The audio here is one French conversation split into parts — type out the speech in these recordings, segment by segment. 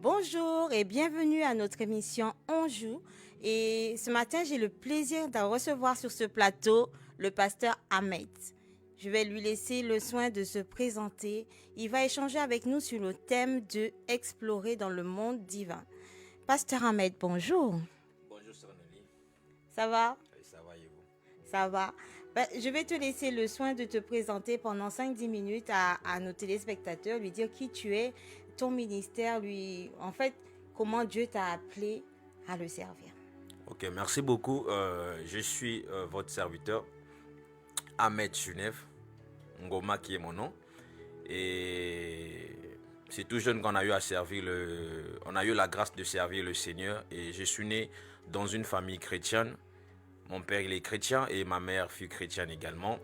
Bonjour et bienvenue à notre émission On joue. Et ce matin, j'ai le plaisir de recevoir sur ce plateau le pasteur Ahmed. Je vais lui laisser le soin de se présenter. Il va échanger avec nous sur le thème de explorer dans le monde divin. Pasteur Ahmed, bonjour. Bonjour Sorneli. Ça va? Ça va et vous? Ça va. Je vais te laisser le soin de te présenter pendant 5-10 minutes à nos téléspectateurs, lui dire qui tu es, ton ministère, comment Dieu t'a appelé à le servir. Ok, merci beaucoup. Je suis votre serviteur, Ahmed Sunef, Ngoma qui est mon nom. Et c'est tout jeune qu'on a eu à servir on a eu la grâce de servir le Seigneur. Et je suis né dans une famille chrétienne. Mon père il est chrétien et ma mère fut chrétienne également.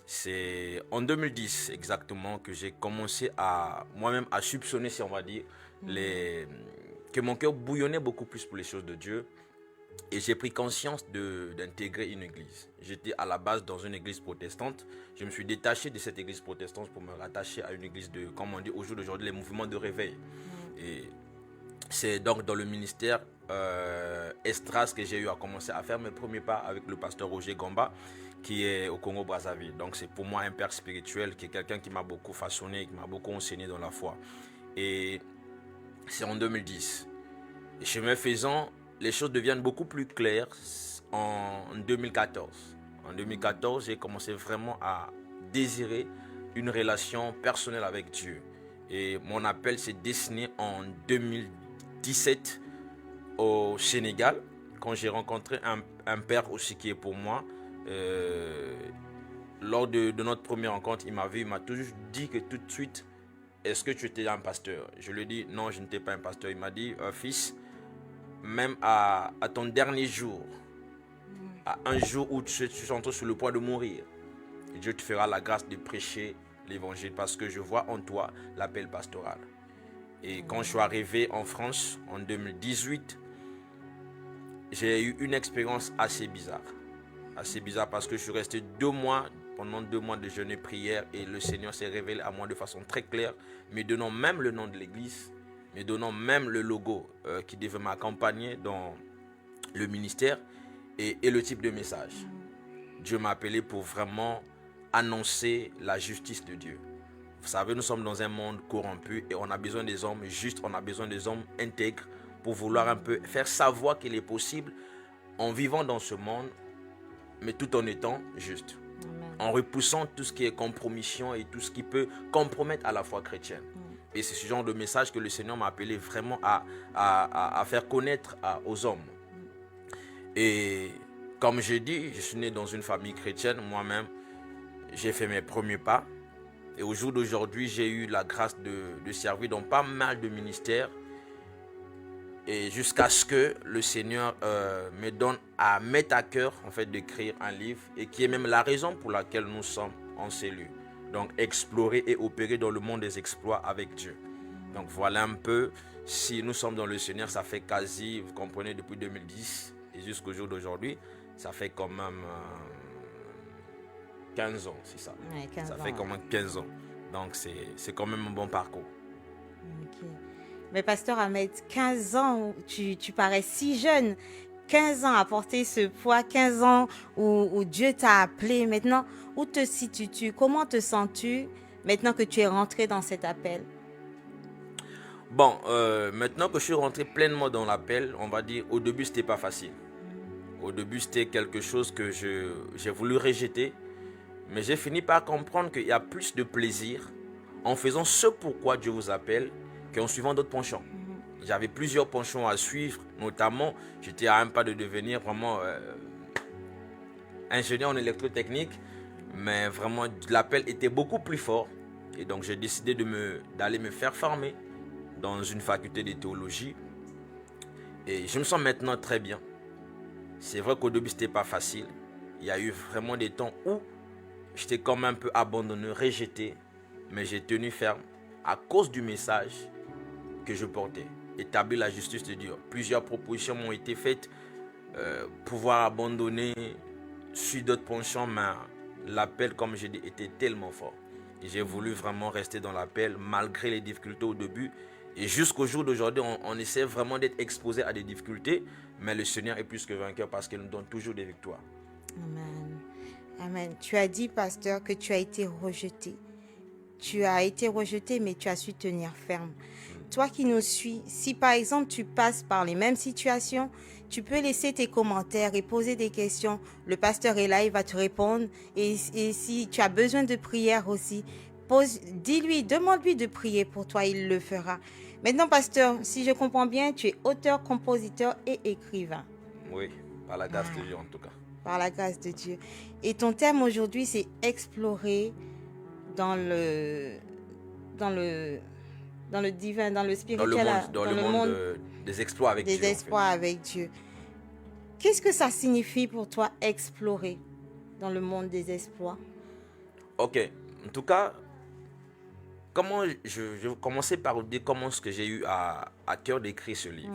C'est en 2010 exactement que j'ai commencé à moi-même à soupçonner, si on va dire, que mon cœur bouillonnait beaucoup plus pour les choses de Dieu. Et j'ai pris conscience d'intégrer une église. J'étais à la base dans une église protestante. Je me suis détaché de cette église protestante pour me rattacher à une église de, comme on dit au jour d'aujourd'hui, les mouvements de réveil. Et c'est donc dans le ministère Estras que j'ai eu à commencer à faire mes premiers pas avec le pasteur Roger Gomba qui est au Congo-Brazzaville. Donc c'est pour moi un père spirituel, qui est quelqu'un qui m'a beaucoup façonné, qui m'a beaucoup enseigné dans la foi. Et c'est en 2010. Et chemin faisant, les choses deviennent beaucoup plus claires en 2014. En 2014, j'ai commencé vraiment à désirer une relation personnelle avec Dieu. Et mon appel s'est dessiné en 2017 au Sénégal, quand j'ai rencontré un père aussi qui est pour moi. Lors de notre première rencontre, il m'a toujours dit que tout de suite, est-ce que tu étais un pasteur? Je lui ai dit, non, je n'étais pas un pasteur. Il m'a dit, fils, même à ton dernier jour, à un jour où tu es sur le point de mourir, Dieu te fera la grâce de prêcher l'évangile parce que je vois en toi l'appel pastoral. Et quand je suis arrivé en France en 2018, j'ai eu une expérience assez bizarre. Assez bizarre parce que je suis resté 2 mois, pendant 2 mois de jeûne et prière, et le Seigneur s'est révélé à moi de façon très claire, me donnant même le nom de l'église, me donnant même le logo qui devait m'accompagner dans le ministère et le type de message. Dieu m'a appelé pour vraiment annoncer la justice de Dieu. Vous savez, nous sommes dans un monde corrompu et on a besoin des hommes justes, on a besoin des hommes intègres pour vouloir un peu faire savoir qu'il est possible en vivant dans ce monde, mais tout en étant juste. Amen. En repoussant tout ce qui est compromission et tout ce qui peut compromettre à la foi chrétienne. Et c'est ce genre de message que le Seigneur m'a appelé vraiment à faire connaître aux hommes. Et comme j'ai dit, je suis né dans une famille chrétienne. Moi-même, j'ai fait mes premiers pas. Et au jour d'aujourd'hui, j'ai eu la grâce de servir dans pas mal de ministères. Et jusqu'à ce que le Seigneur me donne à mettre à cœur en fait, d'écrire un livre. Et qui est même la raison pour laquelle nous sommes en cellule. Donc explorer et opérer dans le monde des exploits avec Dieu. Donc voilà un peu, si nous sommes dans le Seigneur, ça fait quasi, vous comprenez, depuis 2010 et jusqu'au jour d'aujourd'hui, ça fait quand même 15 ans, c'est ça. Ouais, 15 ça ans, fait quand même 15 ans. Donc c'est quand même un bon parcours. Ok. Mais pasteur Ahmed, 15 ans, tu parais si jeune. 15 ans à porter ce poids, 15 ans où Dieu t'a appelé. Maintenant, où te situes-tu? Comment te sens-tu maintenant que tu es rentré dans cet appel? Bon, maintenant que je suis rentré pleinement dans l'appel, on va dire, au début, c'était pas facile. Au début, c'était quelque chose que j'ai voulu rejeter. Mais j'ai fini par comprendre qu'il y a plus de plaisir en faisant ce pourquoi Dieu vous appelle qu'en suivant d'autres penchants. J'avais plusieurs penchants à suivre, notamment, j'étais à un pas de devenir vraiment ingénieur en électrotechnique, mais vraiment l'appel était beaucoup plus fort. Et donc j'ai décidé d'aller me faire former dans une faculté de théologie. Et je me sens maintenant très bien. C'est vrai qu'au début, c'était pas facile. Il y a eu vraiment des temps où j'étais comme un peu abandonné, rejeté, mais j'ai tenu ferme à cause du message que je portais. Établir la justice de Dieu. Plusieurs propositions m'ont été faites, pouvoir abandonner, suivre d'autres penchants, mais l'appel, comme j'ai dit, était tellement fort. Et j'ai voulu vraiment rester dans l'appel malgré les difficultés au début. Et jusqu'au jour d'aujourd'hui, on essaie vraiment d'être exposé à des difficultés, mais le Seigneur est plus que vainqueur parce qu'il nous donne toujours des victoires. Amen. Amen. Tu as dit, pasteur, que tu as été rejeté. Tu as été rejeté, mais tu as su tenir ferme. Toi qui nous suis, si par exemple tu passes par les mêmes situations, tu peux laisser tes commentaires et poser des questions. Le pasteur est là, il va te répondre. Et si tu as besoin de prière aussi, dis-lui, demande-lui de prier pour toi, il le fera. Maintenant, pasteur, si je comprends bien, tu es auteur, compositeur et écrivain. Oui, par la grâce de Dieu en tout cas. Par la grâce de Dieu. Et ton thème aujourd'hui, c'est explorer dans le divin, dans le spirituel, dans le monde des exploits avec Dieu. Des exploits avec Dieu. Qu'est-ce que ça signifie pour toi explorer dans le monde des exploits? Ok, en tout cas, comment je vais commencer par dire comment est-ce que j'ai eu à cœur d'écrire ce livre.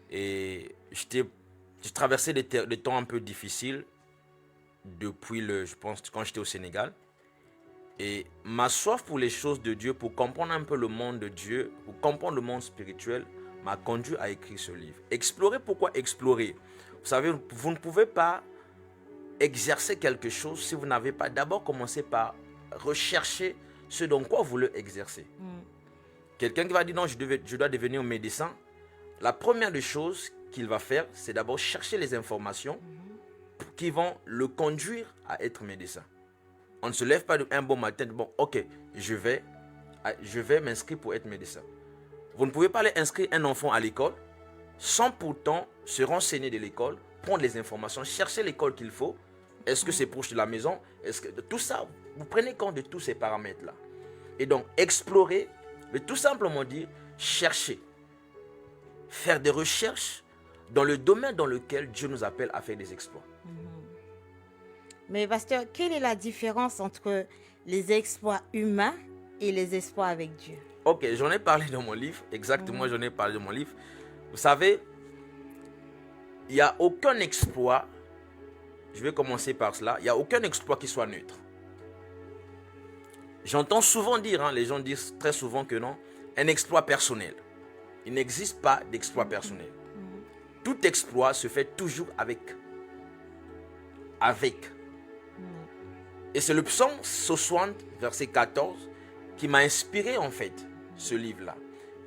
Et j'ai traversé des temps un peu difficiles depuis je pense, quand j'étais au Sénégal. Et ma soif pour les choses de Dieu, pour comprendre un peu le monde de Dieu, pour comprendre le monde spirituel, m'a conduit à écrire ce livre. Explorer, pourquoi explorer? Vous savez, vous ne pouvez pas exercer quelque chose si vous n'avez pas d'abord commencé par rechercher ce dont quoi vous voulez exercer. Quelqu'un qui va dire non, je dois devenir médecin, la première des choses qu'il va faire, c'est d'abord chercher les informations qui vont le conduire à être médecin. On ne se lève pas un bon matin, bon, ok, je vais m'inscrire pour être médecin. Vous ne pouvez pas aller inscrire un enfant à l'école sans pourtant se renseigner de l'école, prendre les informations, chercher l'école qu'il faut. Est-ce que c'est proche de la maison? Est-ce que tout ça, vous prenez compte de tous ces paramètres-là. Et donc, explorer veut tout simplement dire chercher, faire des recherches dans le domaine dans lequel Dieu nous appelle à faire des exploits. Mais pasteur, quelle est la différence entre les exploits humains et les exploits avec Dieu? Ok, j'en ai parlé dans mon livre, exactement, j'en ai parlé dans mon livre. Vous savez, il n'y a aucun exploit, je vais commencer par cela, il n'y a aucun exploit qui soit neutre. J'entends souvent dire, les gens disent très souvent que non, un exploit personnel. Il n'existe pas d'exploit personnel. Tout exploit se fait toujours avec. Et c'est le psaume 60, verset 14, qui m'a inspiré en fait ce livre-là.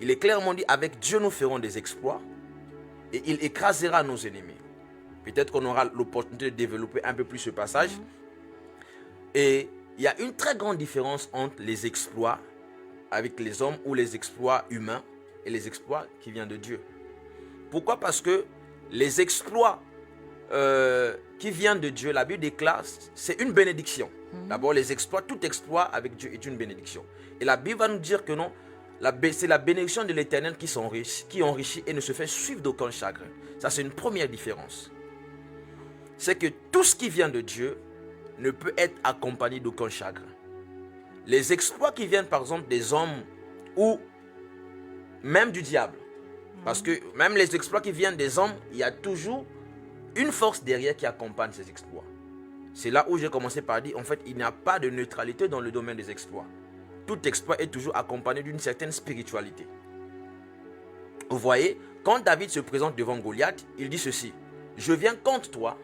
Il est clairement dit, avec Dieu nous ferons des exploits et il écrasera nos ennemis. Peut-être qu'on aura l'opportunité de développer un peu plus ce passage. Et il y a une très grande différence entre les exploits avec les hommes ou les exploits humains et les exploits qui viennent de Dieu. Pourquoi? Parce que les exploits qui viennent de Dieu, la Bible déclare, c'est une bénédiction. D'abord, les exploits, tout exploit avec Dieu est une bénédiction. Et la Bible va nous dire que non, c'est la bénédiction de l'Éternel qui enrichit et ne se fait suivre d'aucun chagrin. Ça, c'est une première différence. C'est que tout ce qui vient de Dieu ne peut être accompagné d'aucun chagrin. Les exploits qui viennent, par exemple, des hommes ou même du diable, parce que même les exploits qui viennent des hommes, il y a toujours une force derrière qui accompagne ces exploits. C'est là où j'ai commencé par dire, en fait, il n'y a pas de neutralité dans le domaine des exploits. Tout exploit est toujours accompagné d'une certaine spiritualité. Vous voyez, quand David se présente devant Goliath, il dit ceci: je viens contre toi,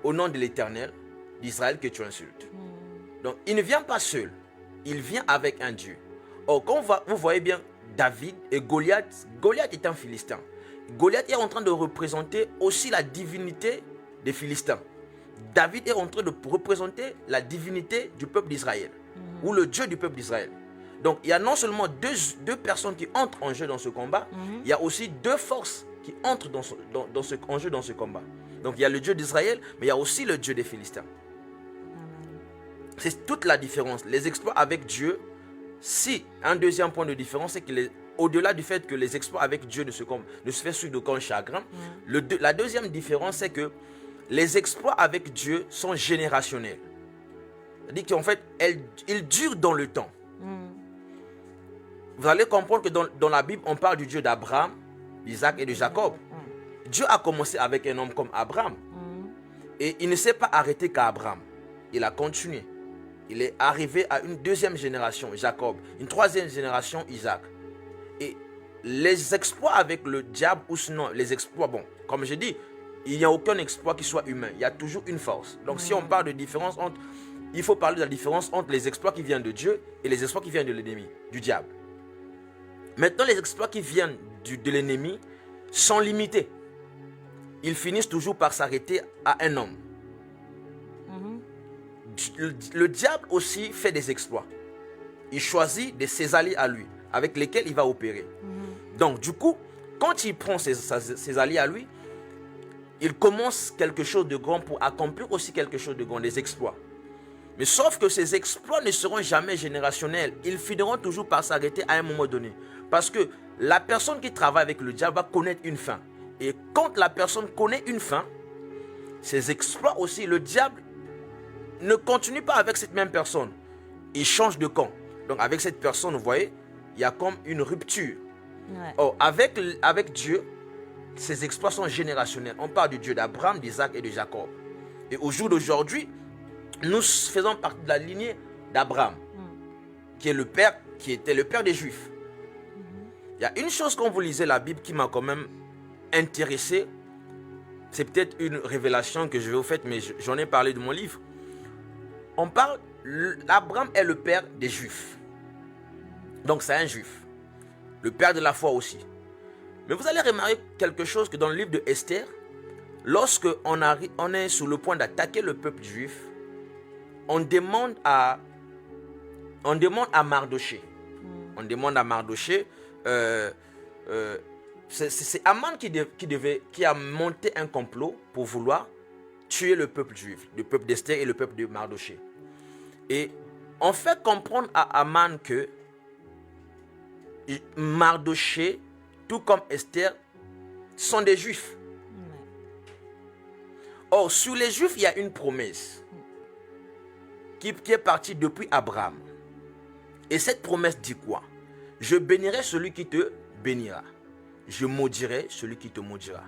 au nom de l'Éternel d'Israël que tu insultes. Donc, il ne vient pas seul, il vient avec un Dieu. Or, quand vous voyez bien David et Goliath est un Philistin. Goliath est en train de représenter aussi la divinité des Philistins. David est en train de représenter la divinité du peuple d'Israël, ou le Dieu du peuple d'Israël. Donc, il y a non seulement deux personnes qui entrent en jeu dans ce combat, il y a aussi deux forces qui entrent en jeu dans ce combat. Donc, il y a le Dieu d'Israël, mais il y a aussi le Dieu des Philistins. C'est toute la différence. Les exploits avec Dieu, si un deuxième point de différence, c'est que au-delà du fait que les exploits avec Dieu ne se fait suivre d'aucun chagrin, la deuxième différence, c'est que les exploits avec Dieu sont générationnels. C'est-à-dire qu'en fait, ils durent dans le temps. Vous allez comprendre que dans la Bible, on parle du Dieu d'Abraham, d'Isaac et de Jacob. Dieu a commencé avec un homme comme Abraham. Et il ne s'est pas arrêté qu'à Abraham. Il a continué. Il est arrivé à une deuxième génération, Jacob. Une troisième génération, Isaac. les exploits avec le diable, ou sinon les exploits, bon, comme j'ai dit, il n'y a aucun exploit qui soit humain. Il y a toujours une force. Donc si on parle de différence entre... Il faut parler de la différence entre les exploits qui viennent de Dieu et les exploits qui viennent de l'ennemi, du diable. Maintenant, les exploits qui viennent de l'ennemi sont limités. Ils finissent toujours par s'arrêter à un homme. Le diable aussi fait des exploits. Il choisit de ses alliés à lui, avec lesquels il va opérer. Donc, du coup, quand il prend ses alliés à lui, il commence quelque chose de grand pour accomplir aussi quelque chose de grand, des exploits. Mais sauf que ces exploits ne seront jamais générationnels. Ils finiront toujours par s'arrêter à un moment donné. Parce que la personne qui travaille avec le diable va connaître une fin. Et quand la personne connaît une fin, ses exploits aussi, le diable ne continue pas avec cette même personne. Il change de camp. Donc avec cette personne, vous voyez, il y a comme une rupture. Ouais. Or, avec Dieu, ses exploits sont générationnels. On parle du Dieu d'Abraham, d'Isaac et de Jacob. Et au jour d'aujourd'hui, nous faisons partie de la lignée d'Abraham, qui était le père des Juifs. Il y a une chose quand vous lisez la Bible qui m'a quand même intéressé. C'est peut-être une révélation que je vais vous faire, mais j'en ai parlé de mon livre. On parle, Abraham est le père des Juifs. Donc c'est un Juif. Le père de la foi aussi. Mais vous allez remarquer quelque chose que dans le livre de Esther, lorsque on est sur le point d'attaquer le peuple juif, on demande à Mardoché. On demande à Mardoché. C'est Aman qui a monté un complot pour vouloir tuer le peuple juif, le peuple d'Esther et le peuple de Mardoché. Et on fait comprendre à Aman que Mardoché, tout comme Esther, sont des juifs. Or, sur les juifs, il y a une promesse qui est partie depuis Abraham. Et cette promesse dit quoi? Je bénirai celui qui te bénira. Je maudirai celui qui te maudira.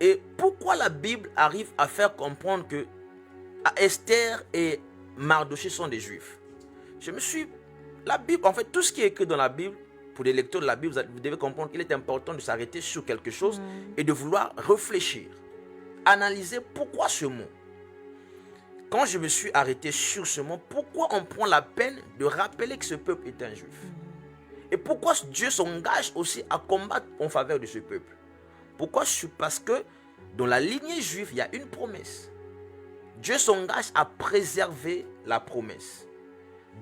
Et pourquoi la Bible arrive à faire comprendre que Esther et Mardoché sont des juifs? La Bible, en fait, tout ce qui est écrit dans la Bible, pour les lecteurs de la Bible, vous devez comprendre qu'il est important de s'arrêter sur quelque chose et de vouloir réfléchir, analyser pourquoi ce mot. Quand je me suis arrêté sur ce mot, pourquoi on prend la peine de rappeler que ce peuple est un juif? Et pourquoi Dieu s'engage aussi à combattre en faveur de ce peuple? Pourquoi? Parce que dans la lignée juive, il y a une promesse. Dieu s'engage à préserver la promesse.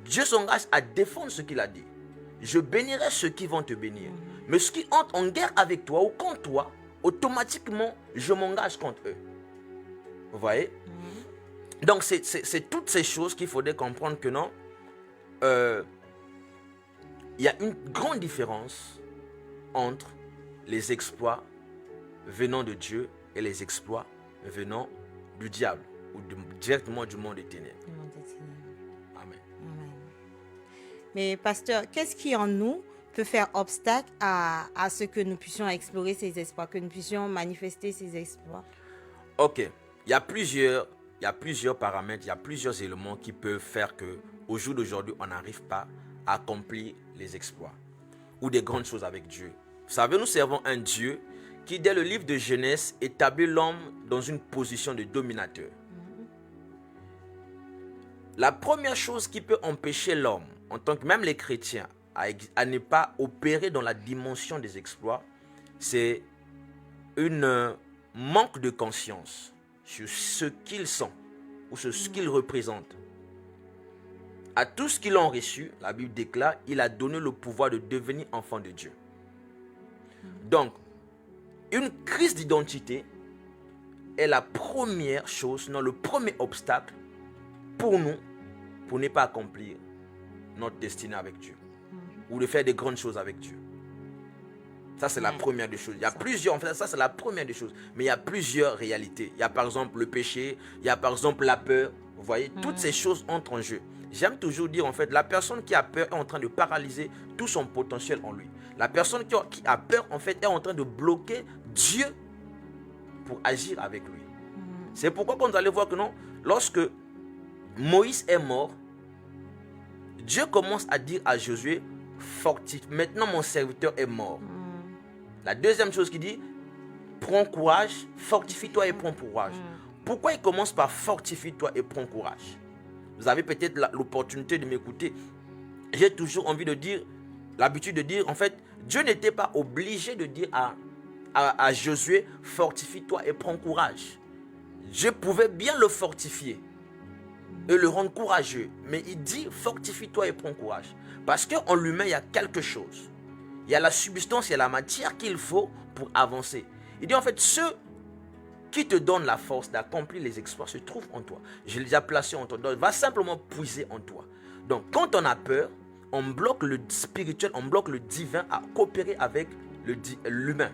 Dieu s'engage à défendre ce qu'il a dit. Je bénirai ceux qui vont te bénir. Mais ceux qui entrent en guerre avec toi ou contre toi, automatiquement, je m'engage contre eux. Vous voyez? Donc, c'est toutes ces choses qu'il faudrait comprendre que non. Il y a une grande différence entre les exploits venant de Dieu et les exploits venant du diable ou directement du monde des ténèbres. Amen. Amen. Mais pasteur, qu'est-ce qui en nous peut faire obstacle à ce que nous puissions explorer ces exploits, que nous puissions manifester ces exploits? Ok, il y a plusieurs paramètres, il y a plusieurs éléments qui peuvent faire qu'au jour d'aujourd'hui, on n'arrive pas à accomplir les exploits ou des grandes choses avec Dieu. Vous savez, nous servons un Dieu qui, dès le livre de Genèse, établit l'homme dans une position de dominateur. La première chose qui peut empêcher l'homme, en tant que même les chrétiens, à ne pas opérer dans la dimension des exploits, c'est un manque de conscience sur ce qu'ils sont ou sur ce qu'ils représentent. À tous ce qu'ils ont reçu, la Bible déclare, il a donné le pouvoir de devenir enfant de Dieu. Donc, une crise d'identité est la première chose, non, le premier obstacle pour nous, pour ne pas accomplir notre destinée avec Dieu ou de faire des grandes choses avec Dieu. Ça, c'est la première des choses. Il y a plusieurs, en fait, ça, c'est la première des choses. Mais il y a plusieurs réalités. Il y a par exemple le péché, il y a par exemple la peur. Vous voyez, toutes ces choses entrent en jeu. J'aime toujours dire, en fait, la personne qui a peur est en train de paralyser tout son potentiel en lui. La personne qui a peur, en fait, est en train de bloquer Dieu pour agir avec lui. C'est pourquoi quand vous allez voir que non, lorsque Moïse est mort, Dieu commence à dire à Josué, maintenant mon serviteur est mort. La deuxième chose qu'il dit, prends courage, fortifie-toi et prends courage. Pourquoi il commence par fortifie-toi et prends courage? Vous avez peut-être l'opportunité de m'écouter. J'ai toujours envie de dire, l'habitude de dire, en fait, Dieu n'était pas obligé de dire à Josué, fortifie-toi et prends courage. Dieu pouvait bien le fortifier et le rendre courageux. Mais il dit, fortifie-toi et prends courage. Parce qu'en l'humain, il y a quelque chose. Il y a la substance, il y a la matière qu'il faut pour avancer. Il dit en fait, ceux qui te donnent la force d'accomplir les exploits se trouvent en toi. Je les ai placés en toi. Donc, va simplement puiser en toi. Donc, quand on a peur, on bloque le spirituel, on bloque le divin à coopérer avec l'humain.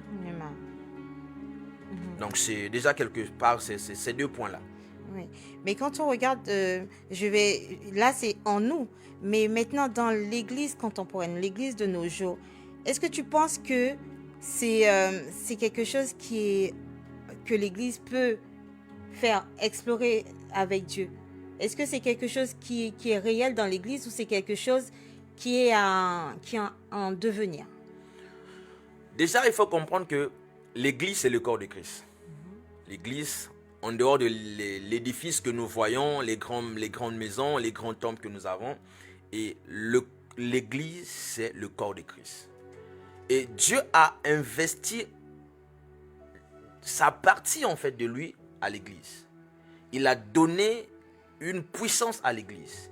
Donc, c'est déjà quelque part ces deux points-là. Oui. Mais quand on regarde, là c'est en nous, mais maintenant dans l'église contemporaine, l'église de nos jours, est-ce que tu penses que c'est quelque chose que l'église peut faire explorer avec Dieu? Est-ce que c'est quelque chose qui est réel dans l'église ou c'est quelque chose qui est en devenir? Déjà, il faut comprendre que l'église, c'est le corps de Christ. L'église, en dehors de l'édifice que nous voyons, les grandes maisons, les grands temples que nous avons, et l'église, c'est le corps de Christ. Et Dieu a investi sa partie en fait de lui à l'église. Il a donné une puissance à l'église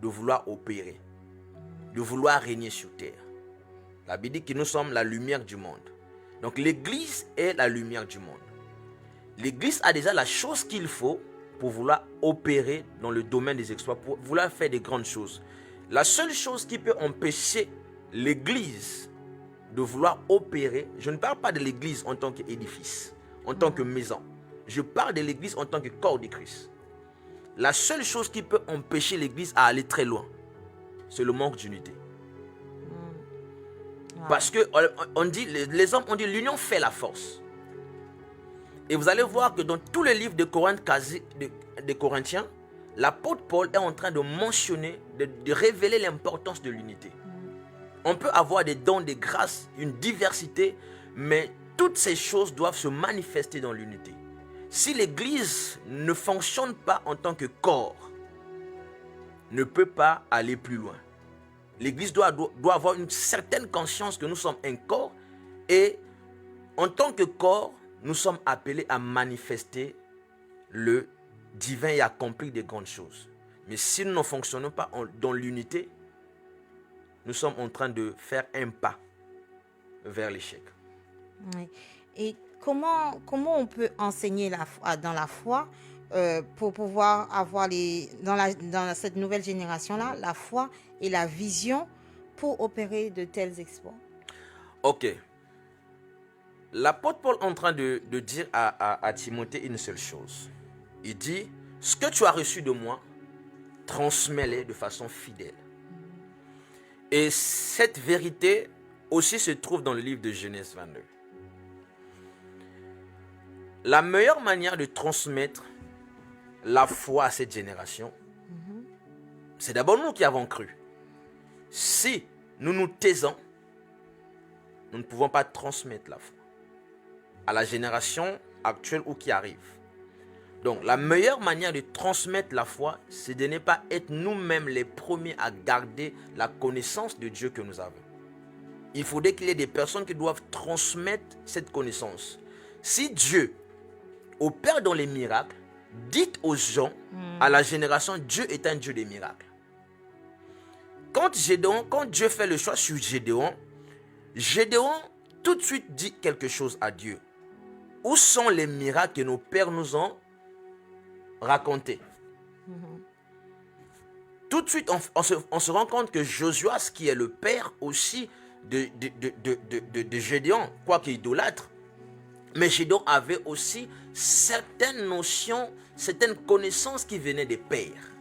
de vouloir opérer, de vouloir régner sur terre. La Bible dit que nous sommes la lumière du monde. Donc l'église est la lumière du monde. L'église a déjà la chose qu'il faut pour vouloir opérer dans le domaine des exploits, pour vouloir faire des grandes choses. La seule chose qui peut empêcher l'église de vouloir opérer, je ne parle pas de l'église en tant qu'édifice, en tant que maison. Je parle de l'église en tant que corps de Christ. La seule chose qui peut empêcher l'église à aller très loin, c'est le manque d'unité. Parce que on dit, les hommes ont dit l'union fait la force. Et vous allez voir que dans tous les livres de Corinthiens, l'apôtre Paul est en train de mentionner, de révéler l'importance de l'unité. On peut avoir des dons, des grâces, une diversité, mais toutes ces choses doivent se manifester dans l'unité. Si l'église ne fonctionne pas en tant que corps, ne peut pas aller plus loin. L'église doit avoir une certaine conscience que nous sommes un corps et en tant que corps, nous sommes appelés à manifester le divin et accomplir des grandes choses. Mais si nous ne fonctionnons pas dans l'unité, nous sommes en train de faire un pas vers l'échec. Oui. Et comment on peut enseigner dans la foi pour pouvoir avoir dans cette nouvelle génération-là, la foi et la vision pour opérer de tels exploits? Ok. L'apôtre Paul est en train de dire à Timothée une seule chose. Il dit, ce que tu as reçu de moi, transmets-le de façon fidèle. Et cette vérité aussi se trouve dans le livre de Genèse 22. La meilleure manière de transmettre la foi à cette génération, c'est d'abord nous qui avons cru. Si nous nous taisons, nous ne pouvons pas transmettre la foi à la génération actuelle ou qui arrive. Donc, la meilleure manière de transmettre la foi, c'est de ne pas être nous-mêmes les premiers à garder la connaissance de Dieu que nous avons. Il faudrait qu'il y ait des personnes qui doivent transmettre cette connaissance. Si Dieu opère dans les miracles, dites aux gens, à la génération, Dieu est un Dieu des miracles. Quand Dieu fait le choix sur Gédéon tout de suite dit quelque chose à Dieu. Où sont les miracles que nos pères nous ont racontés? Tout de suite, on se rend compte que Josuas, qui est le père aussi de Gédéon, quoique idolâtre, mais Gédéon avait aussi certaines notions, certaines connaissances qui venaient des pères.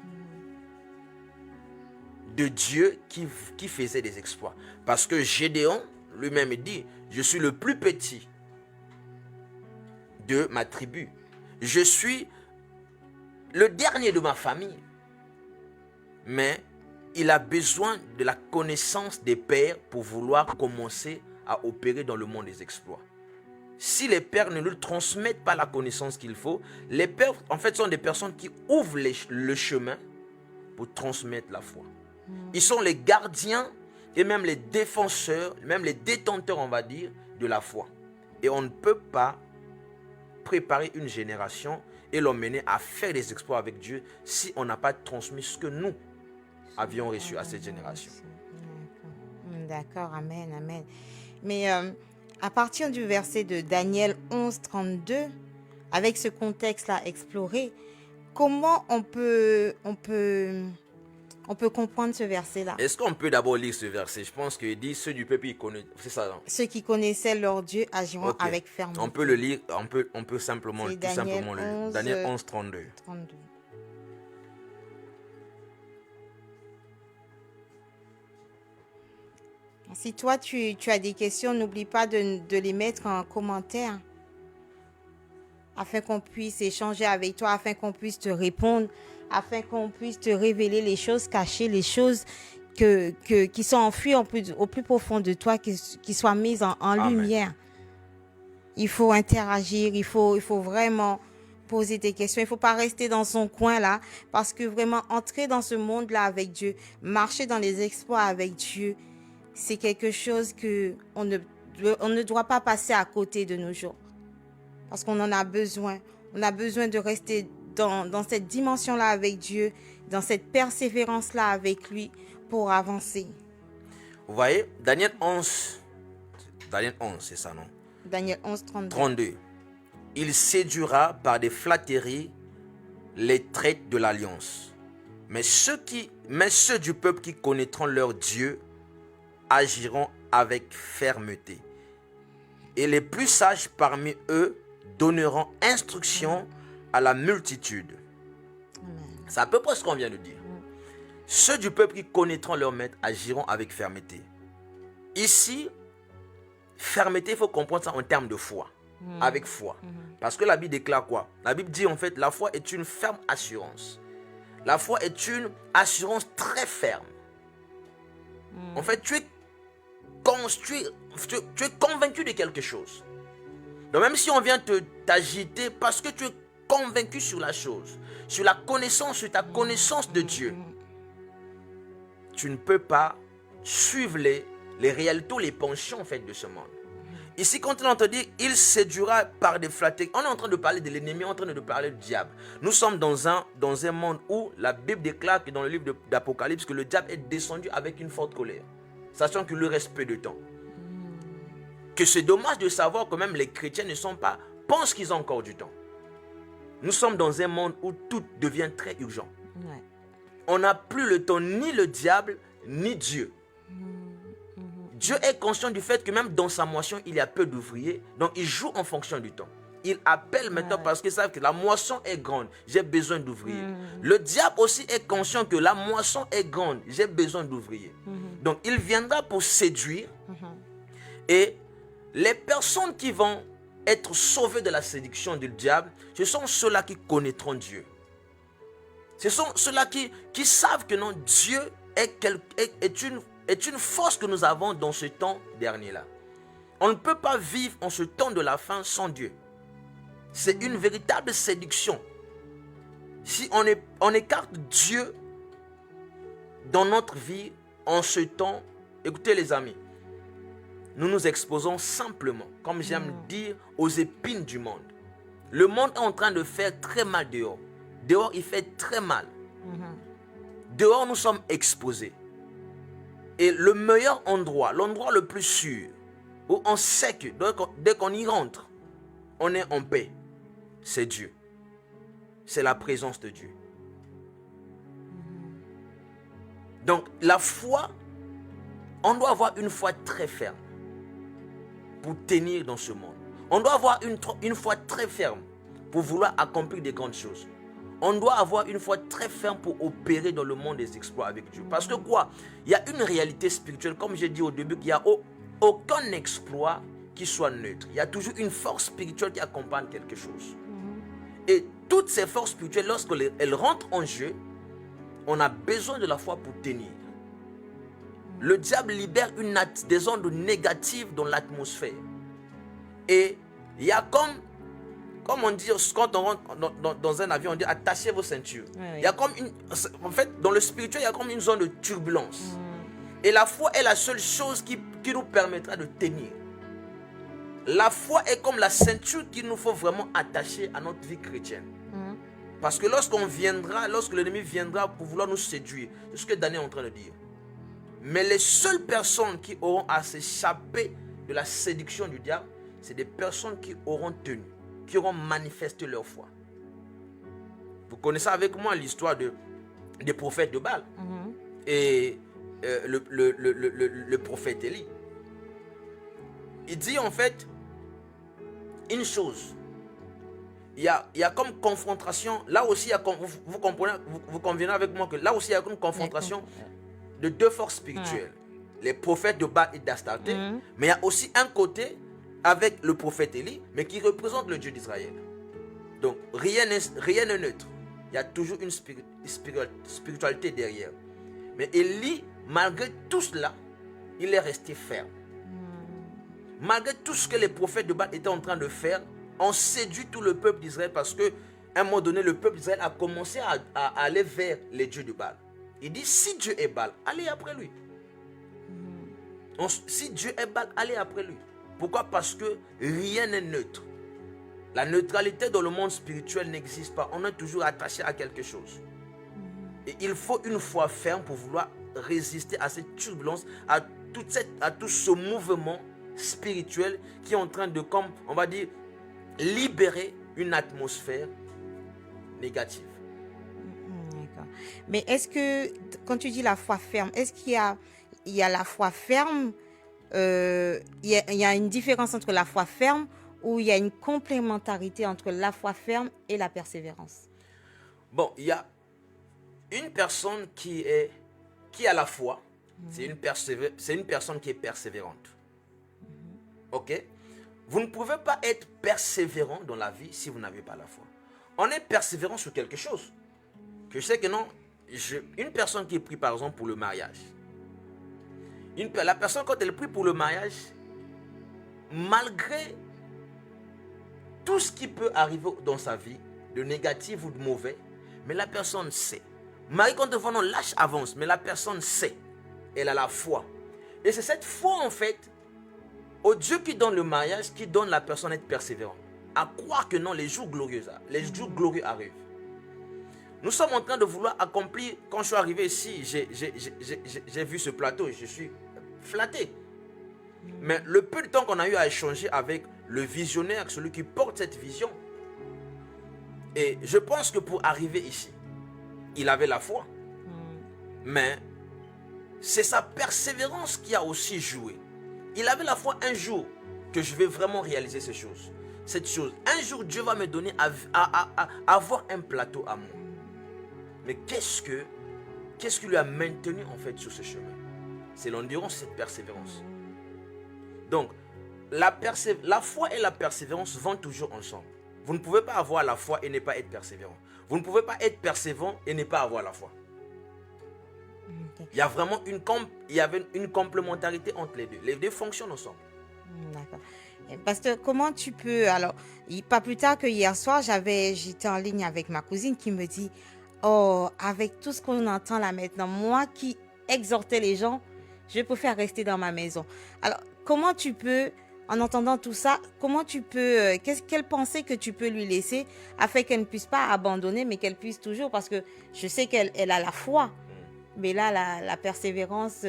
De Dieu qui faisait des exploits. Parce que Gédéon lui-même dit, je suis le plus petit de ma tribu. Je suis le dernier de ma famille. Mais il a besoin de la connaissance des pères pour vouloir commencer à opérer dans le monde des exploits. Si les pères ne lui transmettent pas la connaissance qu'il faut, les pères, en fait, sont des personnes qui ouvrent le chemin pour transmettre la foi. Ils sont les gardiens et même les défenseurs, même les détenteurs, on va dire, de la foi. Et on ne peut pas préparer une génération et l'emmener à faire des exploits avec Dieu si on n'a pas transmis ce que nous avions reçu à cette génération. D'accord, amen, amen. Mais à partir du verset de Daniel 11, 32, avec ce contexte-là exploré, comment on peut comprendre ce verset-là? Est-ce qu'on peut d'abord lire ce verset? Je pense qu'il dit ceux du peuple, ils connaissent. C'est ça, non? Ceux qui connaissaient leur Dieu agiront avec fermeté. On peut le lire, on peut simplement, C'est tout simplement le lire. Daniel 11, 32. Si toi, tu as des questions, n'oublie pas de les mettre en commentaire afin qu'on puisse échanger avec toi, afin qu'on puisse te répondre, afin qu'on puisse te révéler les choses cachées, les choses qui sont enfuies au plus profond de toi, qui soient mises en lumière. Il faut interagir, il faut vraiment poser des questions. Il ne faut pas rester dans son coin là, parce que vraiment entrer dans ce monde-là avec Dieu, marcher dans les exploits avec Dieu, c'est quelque chose qu'on ne doit pas passer à côté de nos jours. Parce qu'on en a besoin. On a besoin de rester dans cette dimension-là avec Dieu, dans cette persévérance-là avec lui pour avancer. Vous voyez, Daniel 11, c'est ça, non? Daniel 11, 32. Il séduira par des flatteries les traites de l'alliance. Mais ceux du peuple qui connaîtront leur Dieu agiront avec fermeté. Et les plus sages parmi eux donneront instruction à la multitude. C'est à peu près ce qu'on vient de dire. Ceux du peuple qui connaîtront leur maître agiront avec fermeté. Ici, fermeté, il faut comprendre ça en termes de foi. Avec foi. Parce que la Bible déclare quoi? La Bible dit en fait, la foi est une ferme assurance. La foi est une assurance très ferme. En fait, tu es convaincu de quelque chose. Donc même si on vient t'agiter parce que tu es convaincu sur la chose, sur la connaissance, sur ta connaissance de Dieu, tu ne peux pas suivre les réalités, les penchants en fait de ce monde. Ici, quand on entend dire il séduira par des flatteries, on est en train de parler de l'ennemi, on est en train de parler du diable. Nous sommes dans un monde où la Bible déclare que dans le livre d'Apocalypse que le diable est descendu avec une forte colère, sachant qu'il lui reste peu de temps. Que c'est dommage de savoir que même les chrétiens pensent qu'ils ont encore du temps. Nous sommes dans un monde où tout devient très urgent. Ouais. On n'a plus le temps, ni le diable, ni Dieu. Dieu est conscient du fait que même dans sa moisson, il y a peu d'ouvriers. Donc, il joue en fonction du temps. Il appelle maintenant parce qu'il sait que la moisson est grande. J'ai besoin d'ouvriers. Le diable aussi est conscient que la moisson est grande. J'ai besoin d'ouvriers. Donc, il viendra pour séduire. Et les personnes qui vont être sauvées de la séduction du diable, ce sont ceux-là qui connaîtront Dieu. Ce sont ceux-là qui savent que non, Dieu est une force que nous avons dans ce temps dernier-là. On ne peut pas vivre en ce temps de la fin sans Dieu. C'est une véritable séduction. Si on écarte Dieu dans notre vie en ce temps, écoutez les amis, nous nous exposons simplement, comme j'aime dire, aux épines du monde. Le monde est en train de faire très mal dehors. Dehors, il fait très mal. Dehors, nous sommes exposés. Et le meilleur endroit, l'endroit le plus sûr, où on sait que dès qu'on y rentre, on est en paix, c'est Dieu. C'est la présence de Dieu. Donc, la foi, on doit avoir une foi très ferme pour tenir dans ce monde. On doit avoir une foi très ferme pour vouloir accomplir des grandes choses. On doit avoir une foi très ferme pour opérer dans le monde des exploits avec Dieu. Parce que quoi? Il y a une réalité spirituelle, comme j'ai dit au début, qu'il n'y a aucun exploit qui soit neutre. Il y a toujours une force spirituelle qui accompagne quelque chose. Et toutes ces forces spirituelles, lorsqu'elles rentrent en jeu, on a besoin de la foi pour tenir. le diable libère des ondes négatives dans l'atmosphère. Et il y a comme on dit, quand on rentre dans un avion, on dit attachez vos ceintures. Oui, oui. Il y a comme en fait, dans le spirituel, il y a comme une zone de turbulence. Et la foi est la seule chose qui nous permettra de tenir. La foi est comme la ceinture qu'il nous faut vraiment attacher à notre vie chrétienne. Parce que lorsque l'ennemi viendra pour vouloir nous séduire, c'est ce que Daniel est en train de dire. Mais les seules personnes qui auront à s'échapper de la séduction du diable, c'est des personnes qui auront tenu, qui auront manifesté leur foi. Vous connaissez avec moi l'histoire des prophètes de Baal. Et le prophète Élie. Il dit en fait une chose. Il y a comme confrontation. Là aussi, il y a, vous comprenez, vous convenez avec moi que là aussi, il y a comme confrontation de deux forces spirituelles. Les prophètes de Baal et d'Astarté. Mais il y a aussi un côté avec le prophète Élie, mais qui représente le Dieu d'Israël. Donc, rien n'est neutre. Il y a toujours une spiritualité derrière. Mais Élie, malgré tout cela, il est resté ferme. Malgré tout ce que les prophètes de Baal étaient en train de faire, on séduit tout le peuple d'Israël parce qu'à un moment donné, le peuple d'Israël a commencé à aller vers les dieux de Baal. Il dit, si Dieu est Baal, allez après lui. Si Dieu est Baal, allez après lui. Pourquoi? Parce que rien n'est neutre. La neutralité dans le monde spirituel n'existe pas. On est toujours attaché à quelque chose. Et il faut une foi ferme pour vouloir résister à cette turbulence, à tout ce mouvement spirituel qui est en train de, comme on va dire, libérer une atmosphère négative. D'accord. Mais est-ce que, quand tu dis la foi ferme, est-ce qu'il y a la foi ferme, il y a une différence entre la foi ferme ou il y a une complémentarité entre la foi ferme et la persévérance? Bon, il y a une personne qui a la foi, c'est une personne qui est persévérante. Ok? Vous ne pouvez pas être persévérant dans la vie si vous n'avez pas la foi. On est persévérant sur quelque chose. Que je sais que non, une personne qui prie par exemple pour le mariage. La personne quand elle prie pour le mariage, malgré tout ce qui peut arriver dans sa vie, de négatif ou de mauvais, mais la personne sait. Marie, quand devant l'âge avance, mais la personne sait. Elle a la foi. Et c'est cette foi en fait, au Dieu qui donne le mariage, qui donne la personne à être persévérante. À croire que non, les jours glorieux arrivent. Nous sommes en train de vouloir accomplir. Quand je suis arrivé ici, j'ai vu ce plateau et je suis flatté. Mais le peu de temps qu'on a eu à échanger avec le visionnaire, celui qui porte cette vision, et je pense que pour arriver ici, il avait la foi. Mais c'est sa persévérance qui a aussi joué. Il avait la foi un jour que je vais vraiment réaliser ces choses. Cette chose. Un jour, Dieu va me donner à avoir un plateau à moi. Mais qu'est-ce qui lui a maintenu en fait sur ce chemin? C'est l'endurance, cette persévérance. Donc, la foi et la persévérance vont toujours ensemble. Vous ne pouvez pas avoir la foi et ne pas être persévérant. Vous ne pouvez pas être persévérant et ne pas avoir la foi. Okay. Il y a vraiment une complémentarité entre les deux. Les deux fonctionnent ensemble. D'accord. Pasteur, comment tu peux... Alors, pas plus tard que hier soir, j'étais en ligne avec ma cousine qui me dit, oh, avec tout ce qu'on entend là maintenant, moi qui exhortais les gens, je préfère rester dans ma maison. Alors, comment tu peux, en entendant tout ça, quelle pensée que tu peux lui laisser afin qu'elle ne puisse pas abandonner, mais qu'elle puisse toujours, parce que je sais qu'elle a la foi, mais là, la persévérance,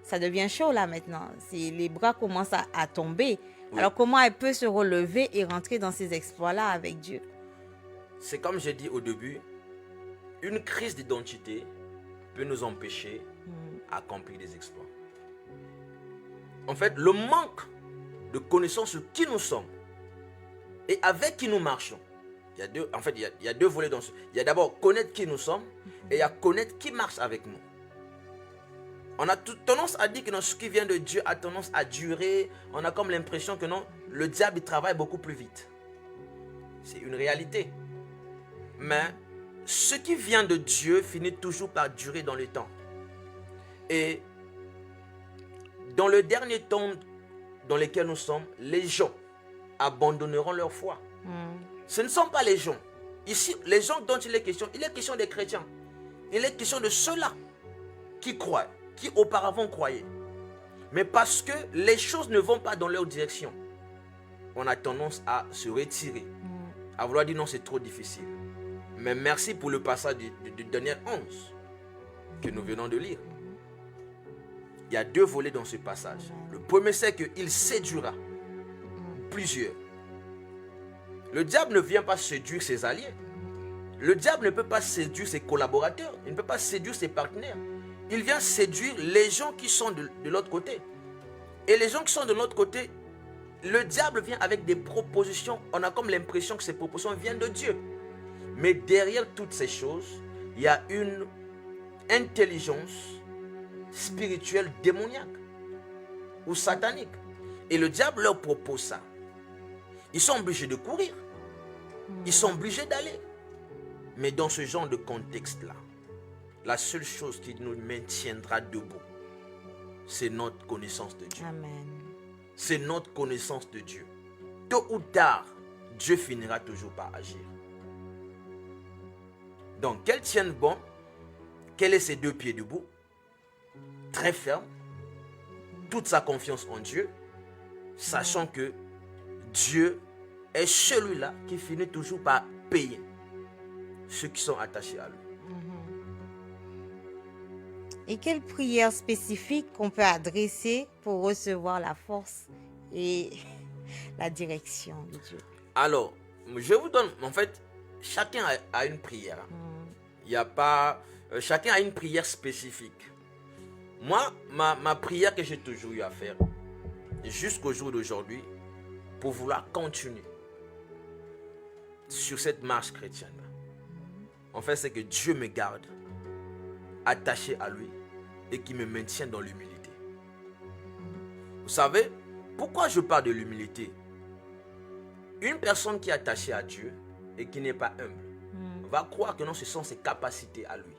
ça devient chaud là maintenant. Les bras commencent à tomber. Oui. Alors, comment elle peut se relever et rentrer dans ces exploits-là avec Dieu? C'est comme j'ai dit au début, une crise d'identité peut nous empêcher d'accomplir des exploits. En fait, le manque de connaissance sur qui nous sommes et avec qui nous marchons, il y a deux volets dans ce. Il y a d'abord connaître qui nous sommes et il y a connaître qui marche avec nous. On a tendance à dire que ce qui vient de Dieu a tendance à durer. On a comme l'impression que non, le diable il travaille beaucoup plus vite. C'est une réalité. Mais ce qui vient de Dieu finit toujours par durer dans le temps. Et dans le dernier temps dans lequel nous sommes, les gens abandonneront leur foi. Ce ne sont pas les gens. Ici, les gens dont il est question des chrétiens. Il est question de ceux-là qui croient, qui auparavant croyaient. Mais parce que les choses ne vont pas dans leur direction, on a tendance à se retirer, à vouloir dire non, c'est trop difficile. Mais merci pour le passage du Daniel 11 que nous venons de lire. Il y a deux volets dans ce passage. Le premier, c'est qu'il séduira plusieurs. Le diable ne vient pas séduire ses alliés. Le diable ne peut pas séduire ses collaborateurs. Il ne peut pas séduire ses partenaires. Il vient séduire les gens qui sont de l'autre côté. Et les gens qui sont de l'autre côté, le diable vient avec des propositions. On a comme l'impression que ces propositions viennent de Dieu. Mais derrière toutes ces choses, il y a une intelligence spirituelle démoniaque ou satanique. Et le diable leur propose ça. Ils sont obligés de courir. Ils sont obligés d'aller. Mais dans ce genre de contexte-là, la seule chose qui nous maintiendra debout, c'est notre connaissance de Dieu. Amen. C'est notre connaissance de Dieu. Tôt ou tard, Dieu finira toujours par agir. Donc, qu'elle tienne bon, qu'elle ait ses deux pieds debout, très ferme, toute sa confiance en Dieu, sachant que Dieu est celui-là qui finit toujours par payer ceux qui sont attachés à lui. Et quelle prière spécifique qu'on peut adresser pour recevoir la force et la direction de Dieu? Alors, je vous donne, en fait, chacun a une prière. Il n'y a pas, chacun a une prière spécifique. Moi, ma prière que j'ai toujours eu à faire, jusqu'au jour d'aujourd'hui, pour vouloir continuer sur cette marche chrétienne, en fait, c'est que Dieu me garde attaché à lui et qui me maintient dans l'humilité. Vous savez, pourquoi je parle de l'humilité? Une personne qui est attachée à Dieu et qui n'est pas humble va croire que non, ce sont ses capacités à lui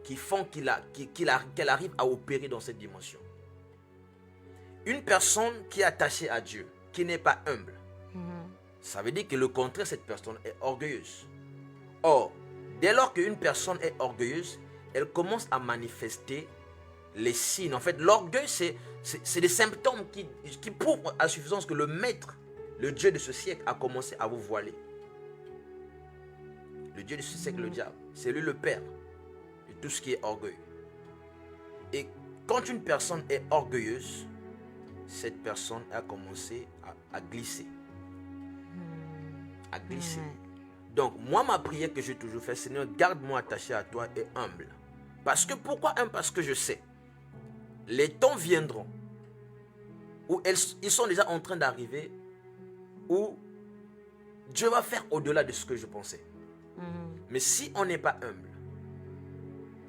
qui font qu'elle arrive à opérer dans cette dimension. Une personne qui est attachée à Dieu, qui n'est pas humble, ça veut dire que le contraire, cette personne est orgueilleuse. Or, dès lors qu'une personne est orgueilleuse, elle commence à manifester les signes. En fait, l'orgueil, c'est des symptômes qui prouvent à suffisance que le maître, le Dieu de ce siècle, a commencé à vous voiler. Le Dieu de ce siècle, le diable, c'est lui le père de tout ce qui est orgueil. Et quand une personne est orgueilleuse, cette personne a commencé à glisser. À glisser. Donc, moi, ma prière que j'ai toujours fait, Seigneur, garde-moi attaché à toi et humble. Parce que, pourquoi humble? Parce que je sais, les temps viendront où ils sont déjà en train d'arriver, où Dieu va faire au-delà de ce que je pensais. Mais si on n'est pas humble,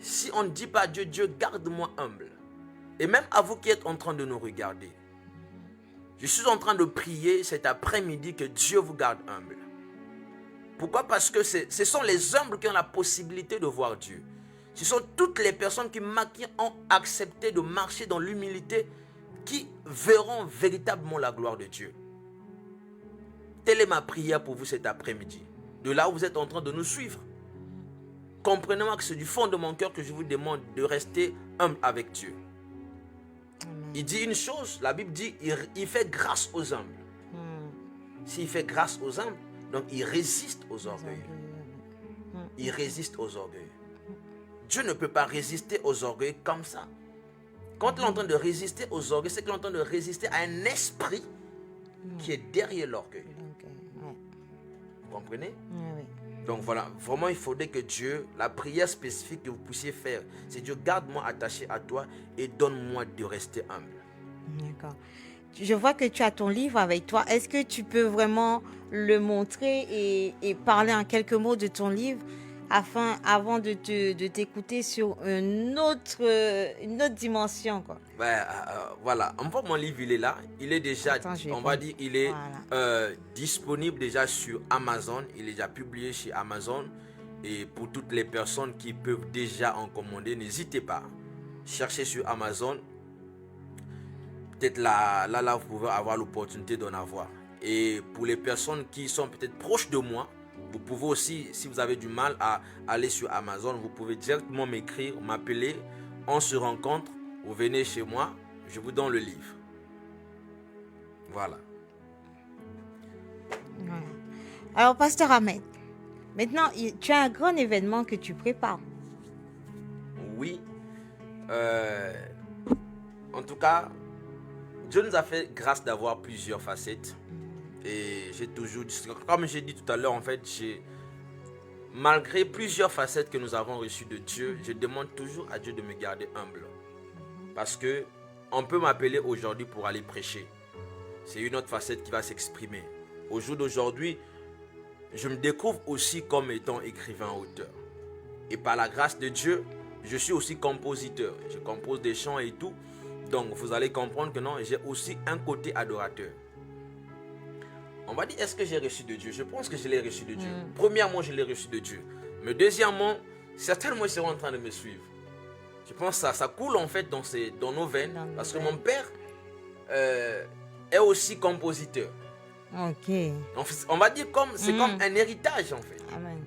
si on ne dit pas à Dieu, Dieu, garde-moi humble, et même à vous qui êtes en train de nous regarder, je suis en train de prier cet après-midi que Dieu vous garde humble. Pourquoi? Parce que ce sont les humbles qui ont la possibilité de voir Dieu. Ce sont toutes les personnes qui ont accepté de marcher dans l'humilité qui verront véritablement la gloire de Dieu. Telle est ma prière pour vous cet après-midi. De là où vous êtes en train de nous suivre. Comprenez-moi que c'est du fond de mon cœur que je vous demande de rester humble avec Dieu. Il dit une chose, la Bible dit, il fait grâce aux humbles. S'il fait grâce aux humbles, donc il résiste aux orgueilleux. Il résiste aux orgueilleux. Dieu ne peut pas résister aux orgueilleux comme ça. Quand il est en train de résister aux orgueilleux, c'est qu'il est en train de résister à un esprit qui est derrière l'orgueil. Vous comprenez? Donc voilà, vraiment il faudrait que Dieu, la prière spécifique que vous puissiez faire, c'est Dieu, garde-moi attaché à toi et donne-moi de rester humble. D'accord. Je vois que tu as ton livre avec toi. Est-ce que tu peux vraiment le montrer et parler en quelques mots de ton livre avant de t'écouter sur une autre dimension, quoi. Voilà, en fait, mon livre, il est là. Il est déjà, il est disponible déjà sur Amazon. Il est déjà publié chez Amazon. Et pour toutes les personnes qui peuvent déjà en commander, n'hésitez pas. Cherchez sur Amazon. peut-être là, vous pouvez avoir l'opportunité d'en avoir. Et pour les personnes qui sont peut-être proches de moi, vous pouvez aussi, si vous avez du mal à aller sur Amazon, vous pouvez directement m'écrire, m'appeler, on se rencontre, vous venez chez moi, je vous donne le livre. Voilà. Alors, Pasteur Ahmed, maintenant, tu as un grand événement que tu prépares. Oui. En tout cas, Dieu nous a fait grâce d'avoir plusieurs facettes. Et j'ai toujours dit, comme j'ai dit tout à l'heure, en fait, malgré plusieurs facettes que nous avons reçues de Dieu, je demande toujours à Dieu de me garder humble. Parce que on peut m'appeler aujourd'hui pour aller prêcher. C'est une autre facette qui va s'exprimer. Au jour d'aujourd'hui, je me découvre aussi comme étant écrivain-auteur. Et par la grâce de Dieu, je suis aussi compositeur. Je compose des chants et tout. Donc, vous allez comprendre que non, j'ai aussi un côté adorateur. On va dire, est-ce que j'ai reçu de Dieu? Je pense que je l'ai reçu de Dieu. Premièrement, je l'ai reçu de Dieu. Mais deuxièmement, certainement, ils seront en train de me suivre. Je pense que ça coule en fait dans nos veines. Parce que mon père est aussi compositeur. Ok. On va dire c'est comme un héritage en fait. Amen.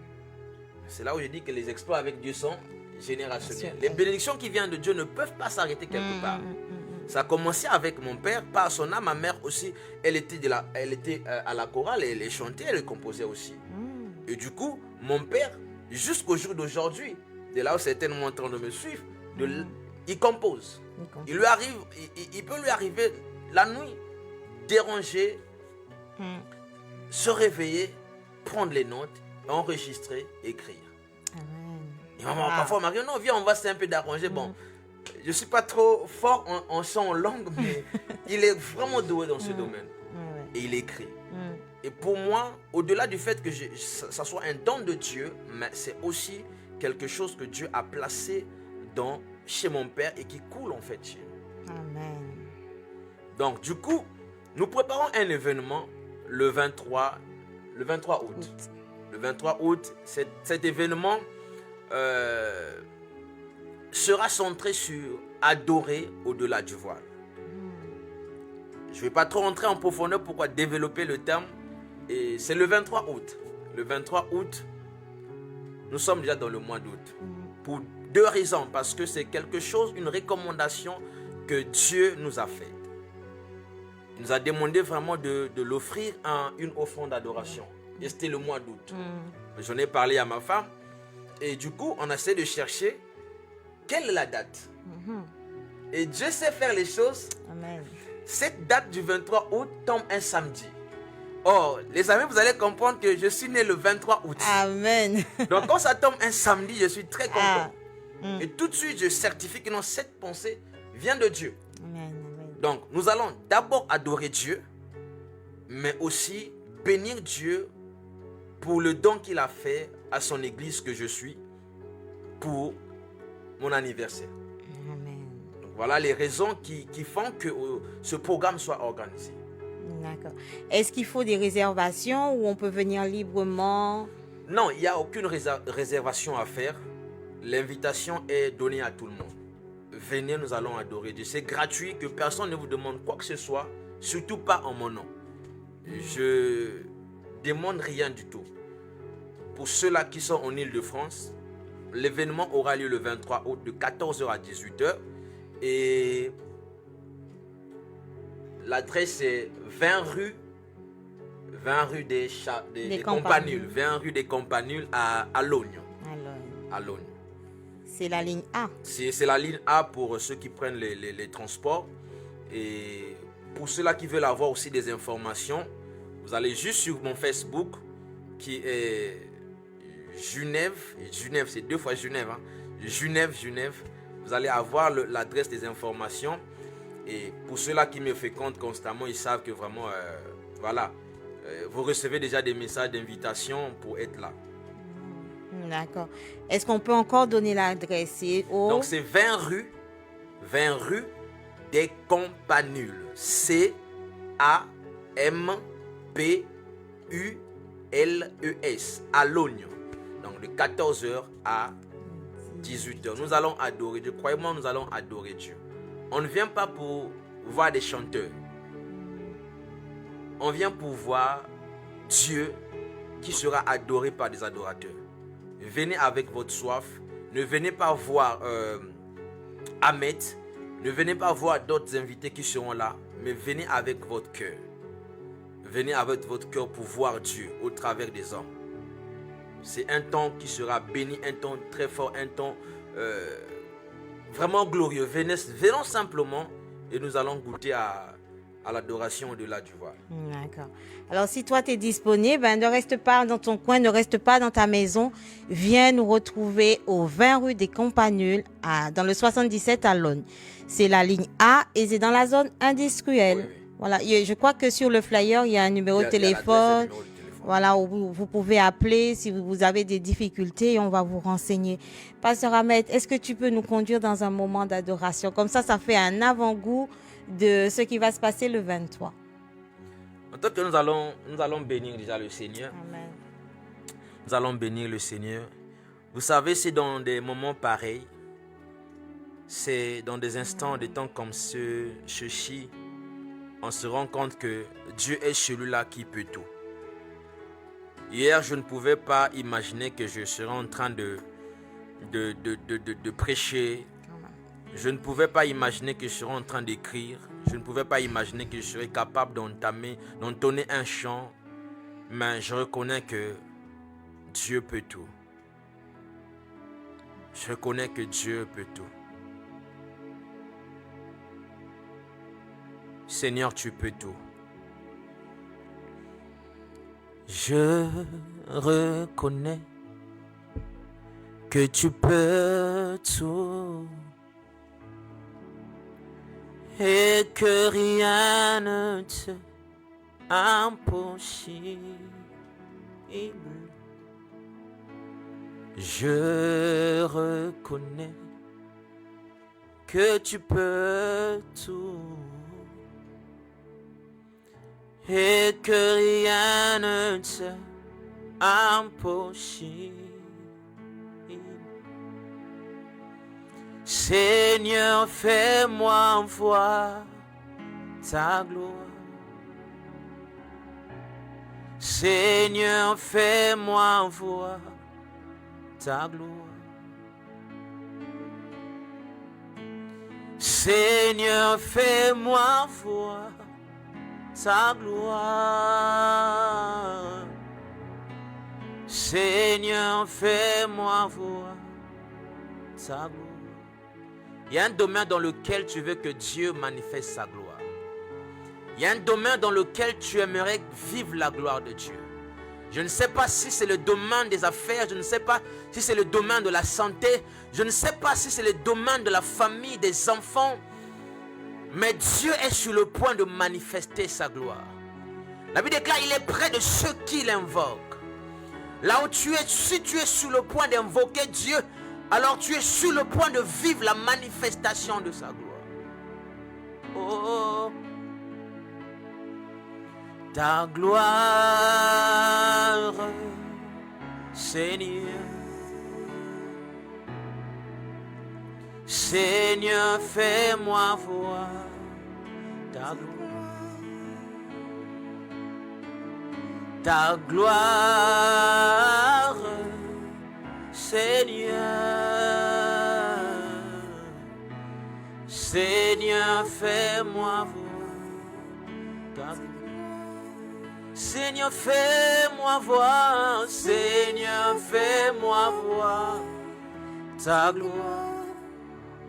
C'est là où je dis que les exploits avec Dieu sont générationnels. Les bénédictions qui viennent de Dieu ne peuvent pas s'arrêter quelque part. Ça a commencé avec mon père, par son âme. Ma mère aussi, elle était à la chorale, elle chantait, elle composait aussi. Et du coup, mon père, jusqu'au jour d'aujourd'hui, de là où certainement en train de me suivre, il compose. Il peut lui arriver la nuit, déranger, se réveiller, prendre les notes, enregistrer, écrire. Amen. Et maman, parfois, Marie, non, viens, on va un peu d'arranger. Bon, je ne suis pas trop fort en chant en langue, mais il est vraiment doué dans ce domaine. Et il écrit. Et pour moi, au-delà du fait que ça soit un don de Dieu, mais c'est aussi quelque chose que Dieu a placé chez mon père et qui coule en fait chez nous. Amen. Donc, du coup, nous préparons un événement le 23 août. Le 23 août, cet événement sera centré sur adorer au-delà du voile. Je ne vais pas trop rentrer en profondeur pour développer le terme. Et c'est le 23 août. Le 23 août, nous sommes déjà dans le mois d'août. Pour deux raisons. Parce que c'est quelque chose, une recommandation que Dieu nous a faite. Il nous a demandé vraiment de l'offrir une offrande d'adoration. Et c'était le mois d'août. J'en ai parlé à ma femme. Et du coup, on essaie de chercher quelle est la date. Et Dieu sait faire les choses. Amen. Cette date du 23 août tombe un samedi. Or, les amis, vous allez comprendre que je suis né le 23 août. Amen. Donc, quand ça tombe un samedi, je suis très content. Et tout de suite, je certifie que non, cette pensée vient de Dieu. Amen. Donc, nous allons d'abord adorer Dieu, mais aussi bénir Dieu pour le don qu'il a fait à son église que je suis pour mon anniversaire. Amen. Donc, voilà les raisons qui font que ce programme soit organisé. D'accord. Est-ce qu'il faut des réservations ou on peut venir librement? Non, il n'y a aucune réservation à faire. L'invitation est donnée à tout le monde. Venez, nous allons adorer Dieu. C'est gratuit, que personne ne vous demande quoi que ce soit, surtout pas en mon nom. Je demande rien du tout. Pour ceux-là qui sont en Île-de-France, l'événement aura lieu le 23 août de 14h à 18h. Et l'adresse est 20 rue des Campanules. 20 rue des Campanules à Lognes. À Lognes. C'est la ligne A. C'est la ligne A pour ceux qui prennent les transports. Et pour ceux-là qui veulent avoir aussi des informations, vous allez juste sur mon Facebook qui est Genève. Genève, c'est deux fois Genève. Genève. Vous allez avoir l'adresse des informations. Et pour ceux-là qui me fréquentent constamment, ils savent que vraiment, vous recevez déjà des messages d'invitation pour être là. D'accord. Est-ce qu'on peut encore donner l'adresse? Donc c'est 20 rue des Campanules. CAMPULES à Lognes. Donc de 14h à 18h. Nous allons adorer Dieu. Croyez-moi, nous allons adorer Dieu. On ne vient pas pour voir des chanteurs. On vient pour voir Dieu qui sera adoré par des adorateurs. Venez avec votre soif. Ne venez pas voir Ahmed. Ne venez pas voir d'autres invités qui seront là. Mais venez avec votre cœur. Venez avec votre cœur pour voir Dieu au travers des hommes. C'est un temps qui sera béni, un temps très fort, un temps vraiment glorieux. Venons simplement et nous allons goûter à l'adoration au-delà du voile. D'accord. Alors, si toi, tu es disponible, ne reste pas dans ton coin, ne reste pas dans ta maison. Viens nous retrouver au 20 rue des Campanules, dans le 77 à Logne. C'est la ligne A et c'est dans la zone industrielle. Oui. Voilà. Je crois que sur le flyer, il y a un numéro de téléphone. Voilà, où vous pouvez appeler si vous avez des difficultés et on va vous renseigner. Pasteur Ahmed, est-ce que tu peux nous conduire dans un moment d'adoration? Comme ça fait un avant-goût de ce qui va se passer le 23. En tant que nous allons bénir déjà le Seigneur. Amen. Nous allons bénir le Seigneur. Vous savez, c'est dans des moments pareils, c'est dans des instants, des temps comme ceux-ci, on se rend compte que Dieu est celui-là qui peut tout. Hier, je ne pouvais pas imaginer que je serais en train de prêcher. Je ne pouvais pas imaginer que je serais en train d'écrire. Je ne pouvais pas imaginer que je serais capable d'entonner un chant. Mais je reconnais que Dieu peut tout. Je reconnais que Dieu peut tout. Seigneur, tu peux tout. Je reconnais que tu peux tout et que rien ne t'est impossible. Je reconnais que tu peux tout et que rien ne t'est impossible. Seigneur, fais-moi voir ta gloire. Seigneur, fais-moi voir ta gloire. Seigneur, fais-moi voir ta gloire. Seigneur, fais-moi voir ta gloire. Il y a un domaine dans lequel tu veux que Dieu manifeste sa gloire. Il y a un domaine dans lequel tu aimerais vivre la gloire de Dieu. Je ne sais pas si c'est le domaine des affaires, je ne sais pas si c'est le domaine de la santé, je ne sais pas si c'est le domaine de la famille, des enfants, mais Dieu est sur le point de manifester sa gloire. La Bible déclare, il est près de ceux qui l'invoquent. Là où tu es, si tu es sur le point d'invoquer Dieu, alors tu es sur le point de vivre la manifestation de sa gloire. Oh, ta gloire, Seigneur. Seigneur, fais-moi voir ta gloire. Ta gloire, Seigneur. Seigneur, fais-moi voir ta gloire. Seigneur, fais-moi voir. Seigneur, fais-moi voir ta gloire.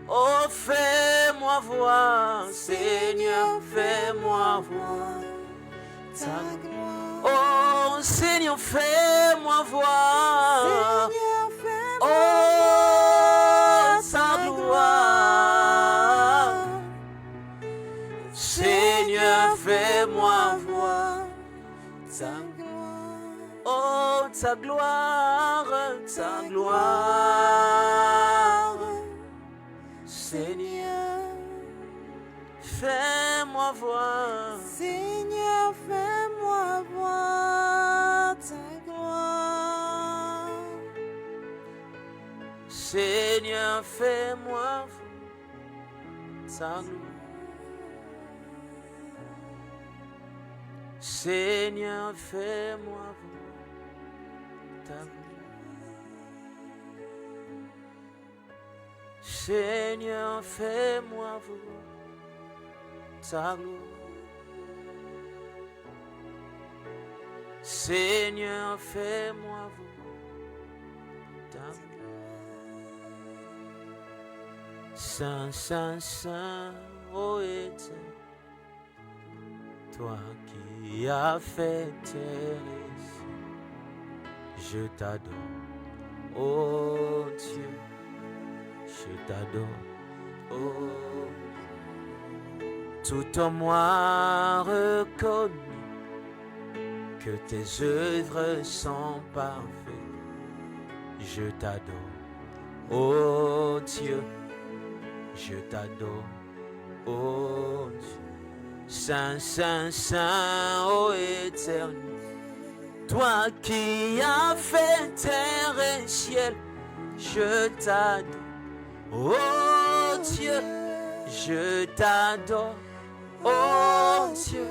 Oh, fais-moi voir. Seigneur, fais-moi voir ta gloire. Oh, Seigneur, fais-moi voir. Seigneur, fais-moi Oh, ta gloire. Seigneur, fais-moi voir ta gloire. Oh, ta gloire, ta gloire. Seigneur, fais-moi voir. Seigneur, fais-moi voir ta gloire. Seigneur, fais-moi voir ta gloire. Seigneur, fais-moi voir ta gloire. Seigneur, fais-moi voir ta gloire. Seigneur, fais-moi voir ta gloire. Saint, Saint, Saint, ô Éternel, toi qui as fait terre et ciel, je t'adore, ô Dieu, je t'adore, ô Dieu. Tout en moi reconnaît que tes œuvres sont parfaites, je t'adore, ô Dieu, je t'adore, ô Dieu. Saint, Saint, Saint, ô Éternel, toi qui as fait terre et ciel, je t'adore, ô Dieu, je t'adore, ô Dieu.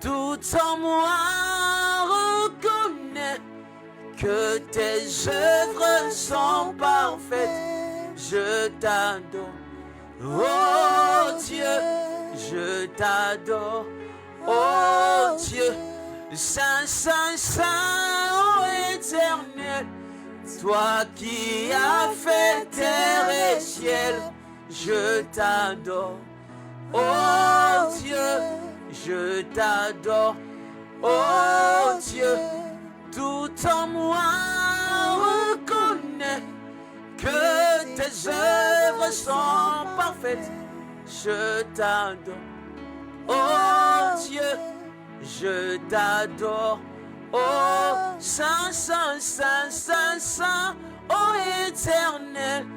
Tout en moi reconnaît que tes œuvres sont parfaites, je t'adore, ô Dieu. Je t'adore, ô Dieu, Saint, Saint, Saint, ô Éternel, toi qui as fait terre et ciel, je t'adore, ô Dieu, je t'adore, ô Dieu, tout en moi reconnaît que tes œuvres sont parfaites. Je t'adore, oh Dieu, je t'adore, oh Saint, Saint, Saint, Saint, Saint, oh Éternel,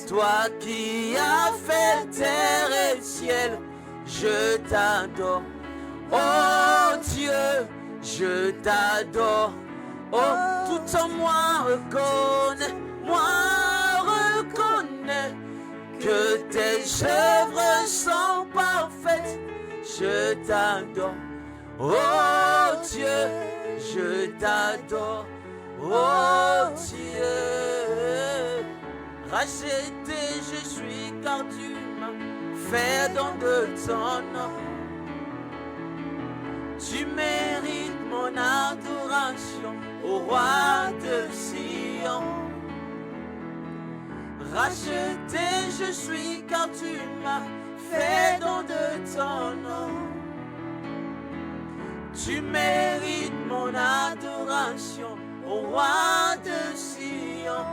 toi qui as fait terre et ciel, je t'adore, oh Dieu, je t'adore, oh tout en moi reconnais, que tes œuvres sont parfaites, je t'adore, oh Dieu, je t'adore, oh Dieu. Racheté je suis car tu m'as fait don de ton nom. Tu mérites mon adoration, ô roi de Sion. Racheté je suis car tu m'as fait don de ton nom. Tu mérites mon adoration, ô roi de Sion.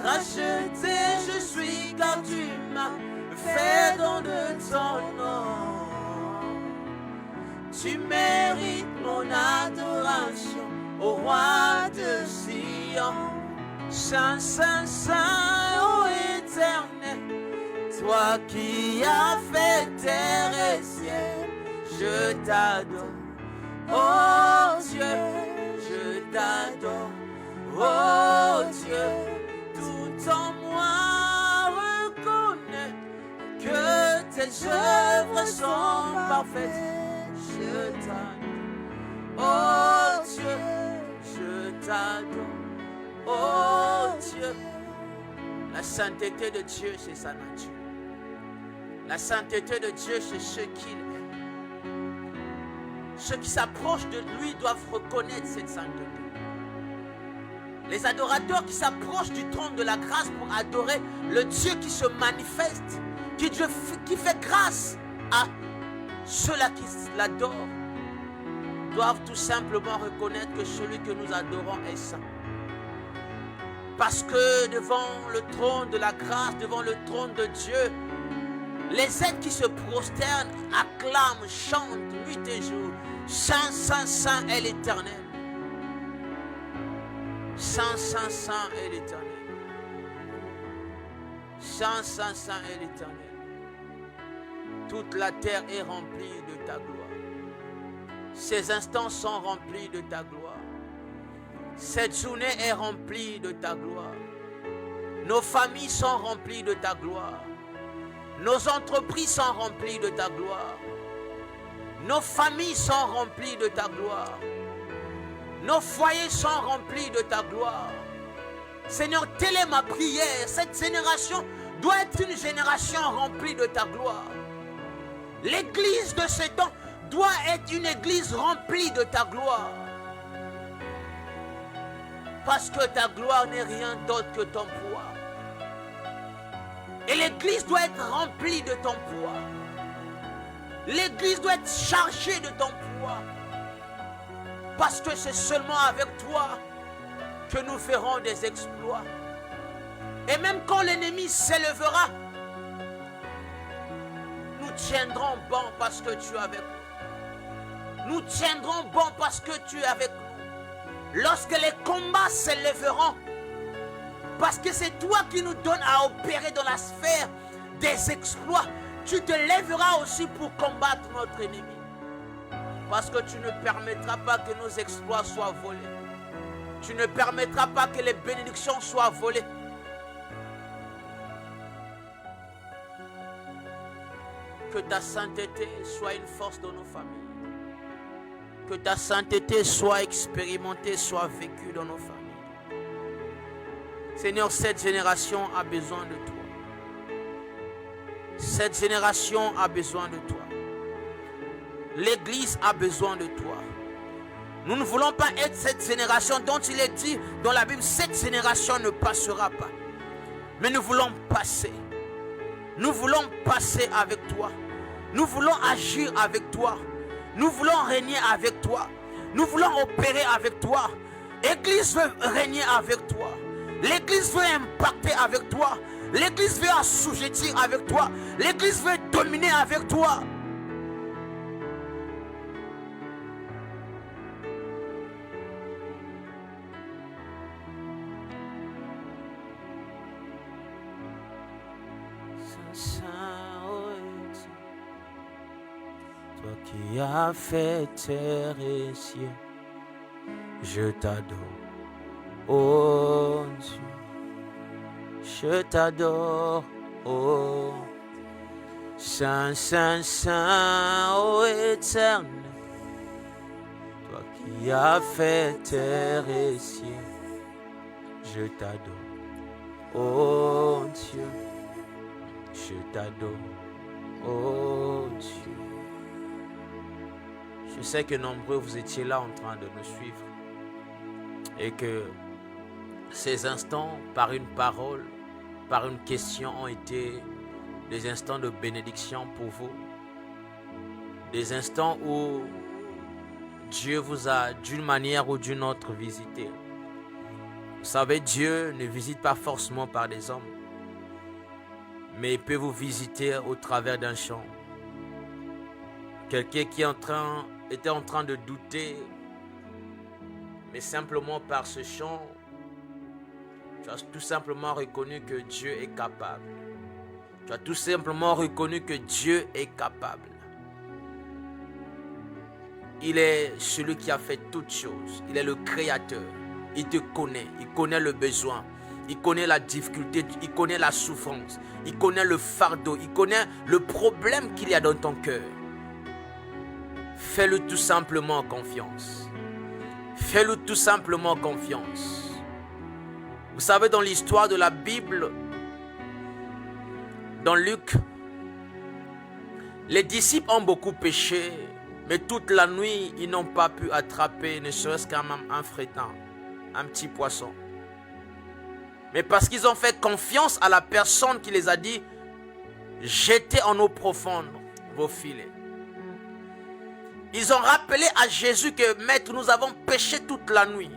Racheté je suis car tu m'as fait don de ton nom. Tu mérites mon adoration, ô roi de Sion. Saint, Saint, Saint, ô Éternel, toi qui as fait terre et ciel, je t'adore, oh Dieu, je t'adore, oh Dieu, tout en moi reconnaît que tes œuvres sont parfaites, je t'adore, oh Dieu, je t'adore. Oh Dieu, la sainteté de Dieu, c'est sa nature. La sainteté de Dieu, c'est ce qu'il est. Ceux qui s'approchent de lui doivent reconnaître cette sainteté. Les adorateurs qui s'approchent du trône de la grâce pour adorer le Dieu qui se manifeste, qui fait grâce à ceux-là qui l'adorent, doivent tout simplement reconnaître que celui que nous adorons est saint. Parce que devant le trône de la grâce, devant le trône de Dieu, les êtres qui se prosternent, acclament, chantent nuit et jour. Saint, Saint, Saint est l'Éternel. Saint, Saint, Saint est l'Éternel. Saint, Saint, Saint est l'Éternel. Toute la terre est remplie de ta gloire. Ces instants sont remplis de ta gloire. Cette journée est remplie de ta gloire. Nos familles sont remplies de ta gloire. Nos entreprises sont remplies de ta gloire. Nos familles sont remplies de ta gloire. Nos foyers sont remplis de ta gloire. Seigneur, telle est ma prière. Cette génération doit être une génération remplie de ta gloire. L'église de ce temps doit être une église remplie de ta gloire. Parce que ta gloire n'est rien d'autre que ton pouvoir. Et l'église doit être remplie de ton pouvoir. L'église doit être chargée de ton pouvoir. Parce que c'est seulement avec toi que nous ferons des exploits. Et même quand l'ennemi s'élèvera, nous tiendrons bon parce que tu es avec nous. Nous tiendrons bon parce que tu es avec nous. Lorsque les combats s'élèveront, parce que c'est toi qui nous donnes à opérer dans la sphère des exploits, tu te lèveras aussi pour combattre notre ennemi. Parce que tu ne permettras pas que nos exploits soient volés. Tu ne permettras pas que les bénédictions soient volées. Que ta sainteté soit une force dans nos familles. Que ta sainteté soit expérimentée, soit vécue dans nos familles. Seigneur, cette génération a besoin de toi. Cette génération a besoin de toi. L'église a besoin de toi. Nous ne voulons pas être cette génération dont il est dit dans la Bible, cette génération ne passera pas. Mais nous voulons passer. Nous voulons passer avec toi. Nous voulons agir avec toi. Nous voulons régner avec toi. Nous voulons opérer avec toi. L'église veut régner avec toi. L'église veut impacter avec toi. L'église veut assujettir avec toi. L'église veut dominer avec toi. Toi qui as fait terre et ciel, je t'adore, oh Dieu. Je t'adore, oh Saint, Saint, Saint, ô éternel. Toi qui as fait terre et ciel, je t'adore, oh Dieu. Je t'adore, oh Dieu. Je sais que nombreux vous étiez là en train de nous suivre et que ces instants, par une parole, par une question, ont été des instants de bénédiction pour vous. Des instants où Dieu vous a d'une manière ou d'une autre visité. Vous savez, Dieu ne visite pas forcément par des hommes, mais il peut vous visiter au travers d'un chant. Quelqu'un qui était en train de douter, mais simplement par ce chant, tu as tout simplement reconnu que Dieu est capable. Tu as tout simplement reconnu que Dieu est capable. Il est celui qui a fait toutes choses. Il est le créateur. Il te connaît. Il connaît le besoin. Il connaît la difficulté. Il connaît la souffrance. Il connaît le fardeau. Il connaît le problème qu'il y a dans ton cœur. Fais-le tout simplement confiance. Fais-le tout simplement confiance. Vous savez, dans l'histoire de la Bible, dans Luc, les disciples ont beaucoup péché, mais toute la nuit, ils n'ont pas pu attraper ne serait-ce qu'un frétin, un petit poisson. Mais parce qu'ils ont fait confiance à la personne qui les a dit, jetez en eau profonde vos filets. Ils ont rappelé à Jésus que, Maître, nous avons péché toute la nuit.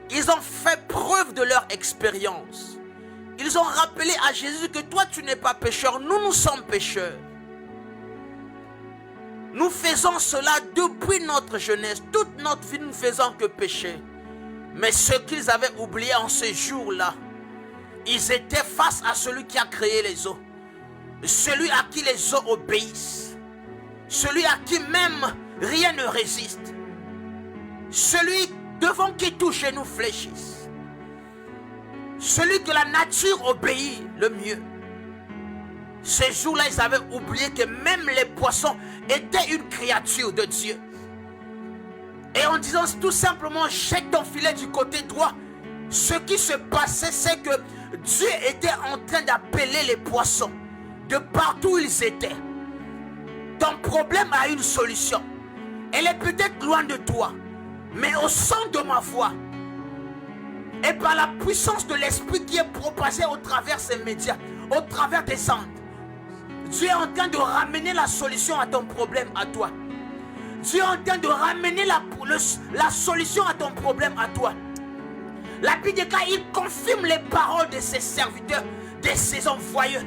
Ils ont fait preuve de leur expérience. Ils ont rappelé à Jésus que toi, tu n'es pas pécheur, nous sommes pécheurs. Nous faisons cela depuis notre jeunesse. Toute notre vie, nous ne faisons que pécher. Mais ce qu'ils avaient oublié en ce jour-là, ils étaient face à celui qui a créé les eaux. Celui à qui les eaux obéissent. Celui à qui même rien ne résiste. Celui devant qui tous genoux fléchissent. Celui que la nature obéit le mieux. Ce jour-là, ils avaient oublié que même les poissons étaient une créature de Dieu. Et en disant tout simplement, jette ton filet du côté droit, ce qui se passait, c'est que Dieu était en train d'appeler les poissons de partout où ils étaient. Ton problème a une solution. Elle est peut-être loin de toi, mais au son de ma voix et par la puissance de l'esprit qui est propagé au travers ces médias, au travers des ondes, Dieu est en train de ramener la solution à ton problème à toi. Dieu est en train de ramener la solution à ton problème à toi. La Bible déclare, il confirme les paroles de ses serviteurs, de ses envoyés.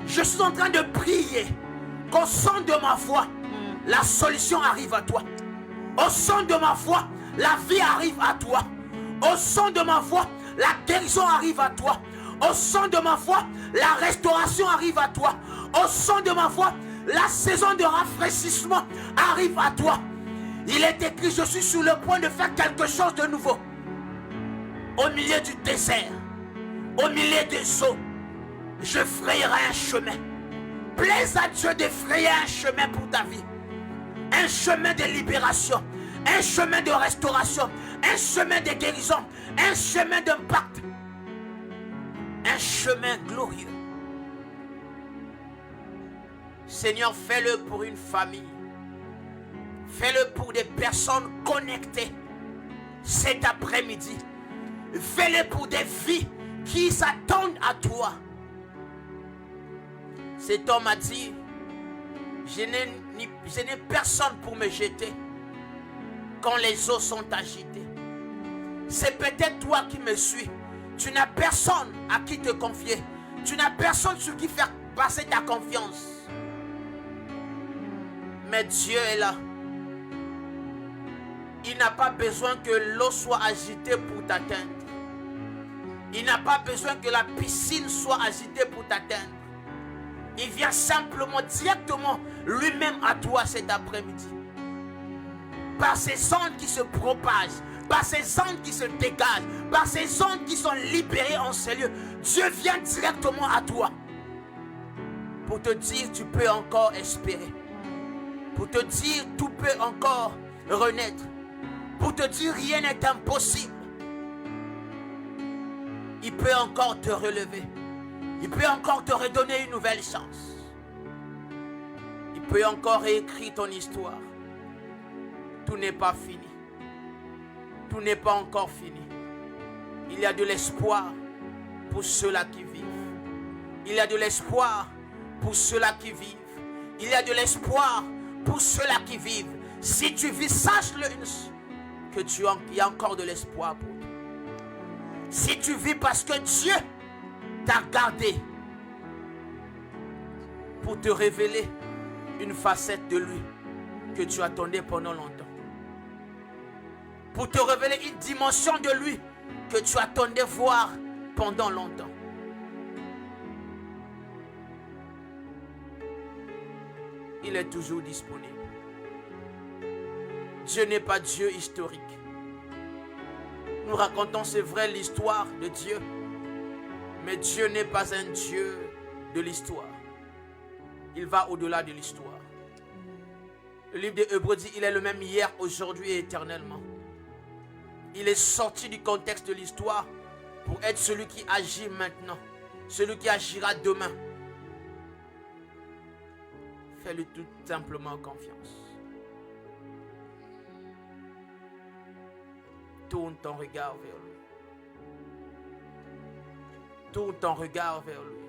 Je suis en train de prier qu'au son de ma voix, la solution arrive à toi. Au son de ma voix, la vie arrive à toi. Au son de ma voix, la guérison arrive à toi. Au son de ma voix, la restauration arrive à toi. Au son de ma voix, la saison de rafraîchissement arrive à toi. Il est écrit, je suis sur le point de faire quelque chose de nouveau. Au milieu du désert, au milieu des eaux, je frayerai un chemin. Plaise à Dieu de frayer un chemin pour ta vie. Un chemin de libération, un chemin de restauration, un chemin de guérison, un chemin d'impact, un chemin glorieux. Seigneur, fais-le pour une famille. Fais-le pour des personnes connectées cet après-midi. Fais-le pour des vies qui s'attendent à toi. Cet homme a dit, je n'ai personne pour me jeter quand les eaux sont agitées. C'est peut-être toi qui me suis. Tu n'as personne à qui te confier. Tu n'as personne sur qui faire passer ta confiance. Mais Dieu est là. Il n'a pas besoin que l'eau soit agitée pour t'atteindre. Il n'a pas besoin que la piscine soit agitée pour t'atteindre. Il vient simplement, directement, lui-même à toi cet après-midi. Par ces ondes qui se propagent, par ces ondes qui se dégagent, par ces ondes qui sont libérées en ces lieux, Dieu vient directement à toi pour te dire tu peux encore espérer. Pour te dire tout peut encore renaître. Pour te dire rien n'est impossible. Il peut encore te relever. Il peut encore te redonner une nouvelle chance. Il peut encore réécrire ton histoire. Tout n'est pas fini. Tout n'est pas encore fini. Il y a de l'espoir pour ceux-là qui vivent. Il y a de l'espoir pour ceux-là qui vivent. Il y a de l'espoir pour ceux-là qui vivent. Si tu vis, sache-le qu'il y a encore de l'espoir pour toi. Si tu vis parce que Dieu t'a gardé pour te révéler une facette de lui que tu attendais pendant longtemps. Pour te révéler une dimension de lui que tu attendais voir pendant longtemps. Il est toujours disponible. Dieu n'est pas Dieu historique. Nous racontons, c'est vrai, l'histoire de Dieu. Mais Dieu n'est pas un Dieu de l'histoire. Il va au-delà de l'histoire. Le livre des Hébreux dit, il est le même hier, aujourd'hui et éternellement. Il est sorti du contexte de l'histoire pour être celui qui agit maintenant. Celui qui agira demain. Fais-lui tout simplement confiance. Tourne ton regard vers lui. Tourne ton regard vers lui.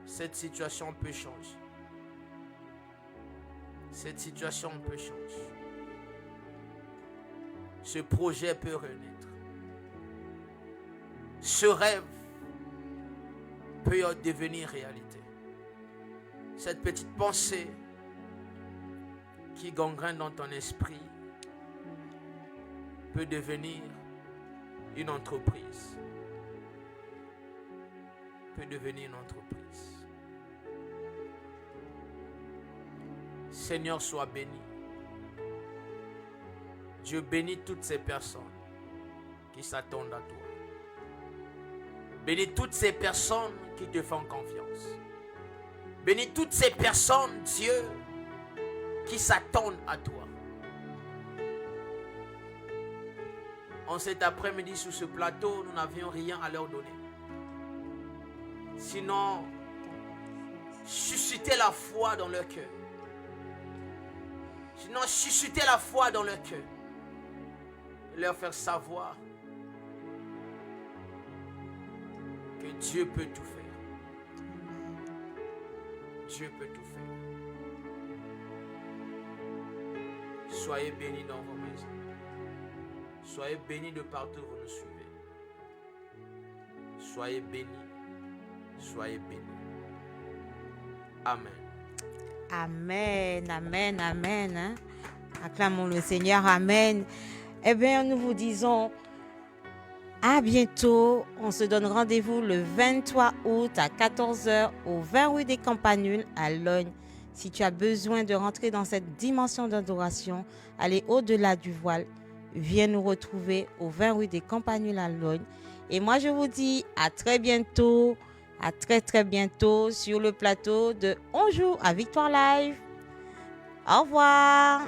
Cette situation peut changer. Cette situation peut changer. Ce projet peut renaître. Ce rêve peut devenir réalité. Cette petite pensée qui gangrène dans ton esprit peut devenir une entreprise. Peut devenir une entreprise. Seigneur, sois béni. Dieu bénit toutes ces personnes qui s'attendent à toi. Bénis toutes ces personnes qui te font confiance. Bénis toutes ces personnes, Dieu, qui s'attendent à toi. En cet après-midi, sur ce plateau, nous n'avions rien à leur donner. Sinon, susciter la foi dans leur cœur. Sinon, susciter la foi dans leur cœur. Leur faire savoir que Dieu peut tout faire. Dieu peut tout faire. Soyez bénis dans vos maisons. Soyez bénis de partout où vous nous suivez. Soyez bénis. Soyez bénis. Amen. Amen, amen, amen. Hein? Acclamons le Seigneur, amen. Eh bien, nous vous disons à bientôt. On se donne rendez-vous le 23 août à 14h au 20 rue des Campanules à Logne. Si tu as besoin de rentrer dans cette dimension d'adoration, aller au-delà du voile, viens nous retrouver au 20 rue des Campanules à Logne. Et moi, je vous dis à très bientôt, à très très bientôt sur le plateau de On Joue à Victoire Live. Au revoir.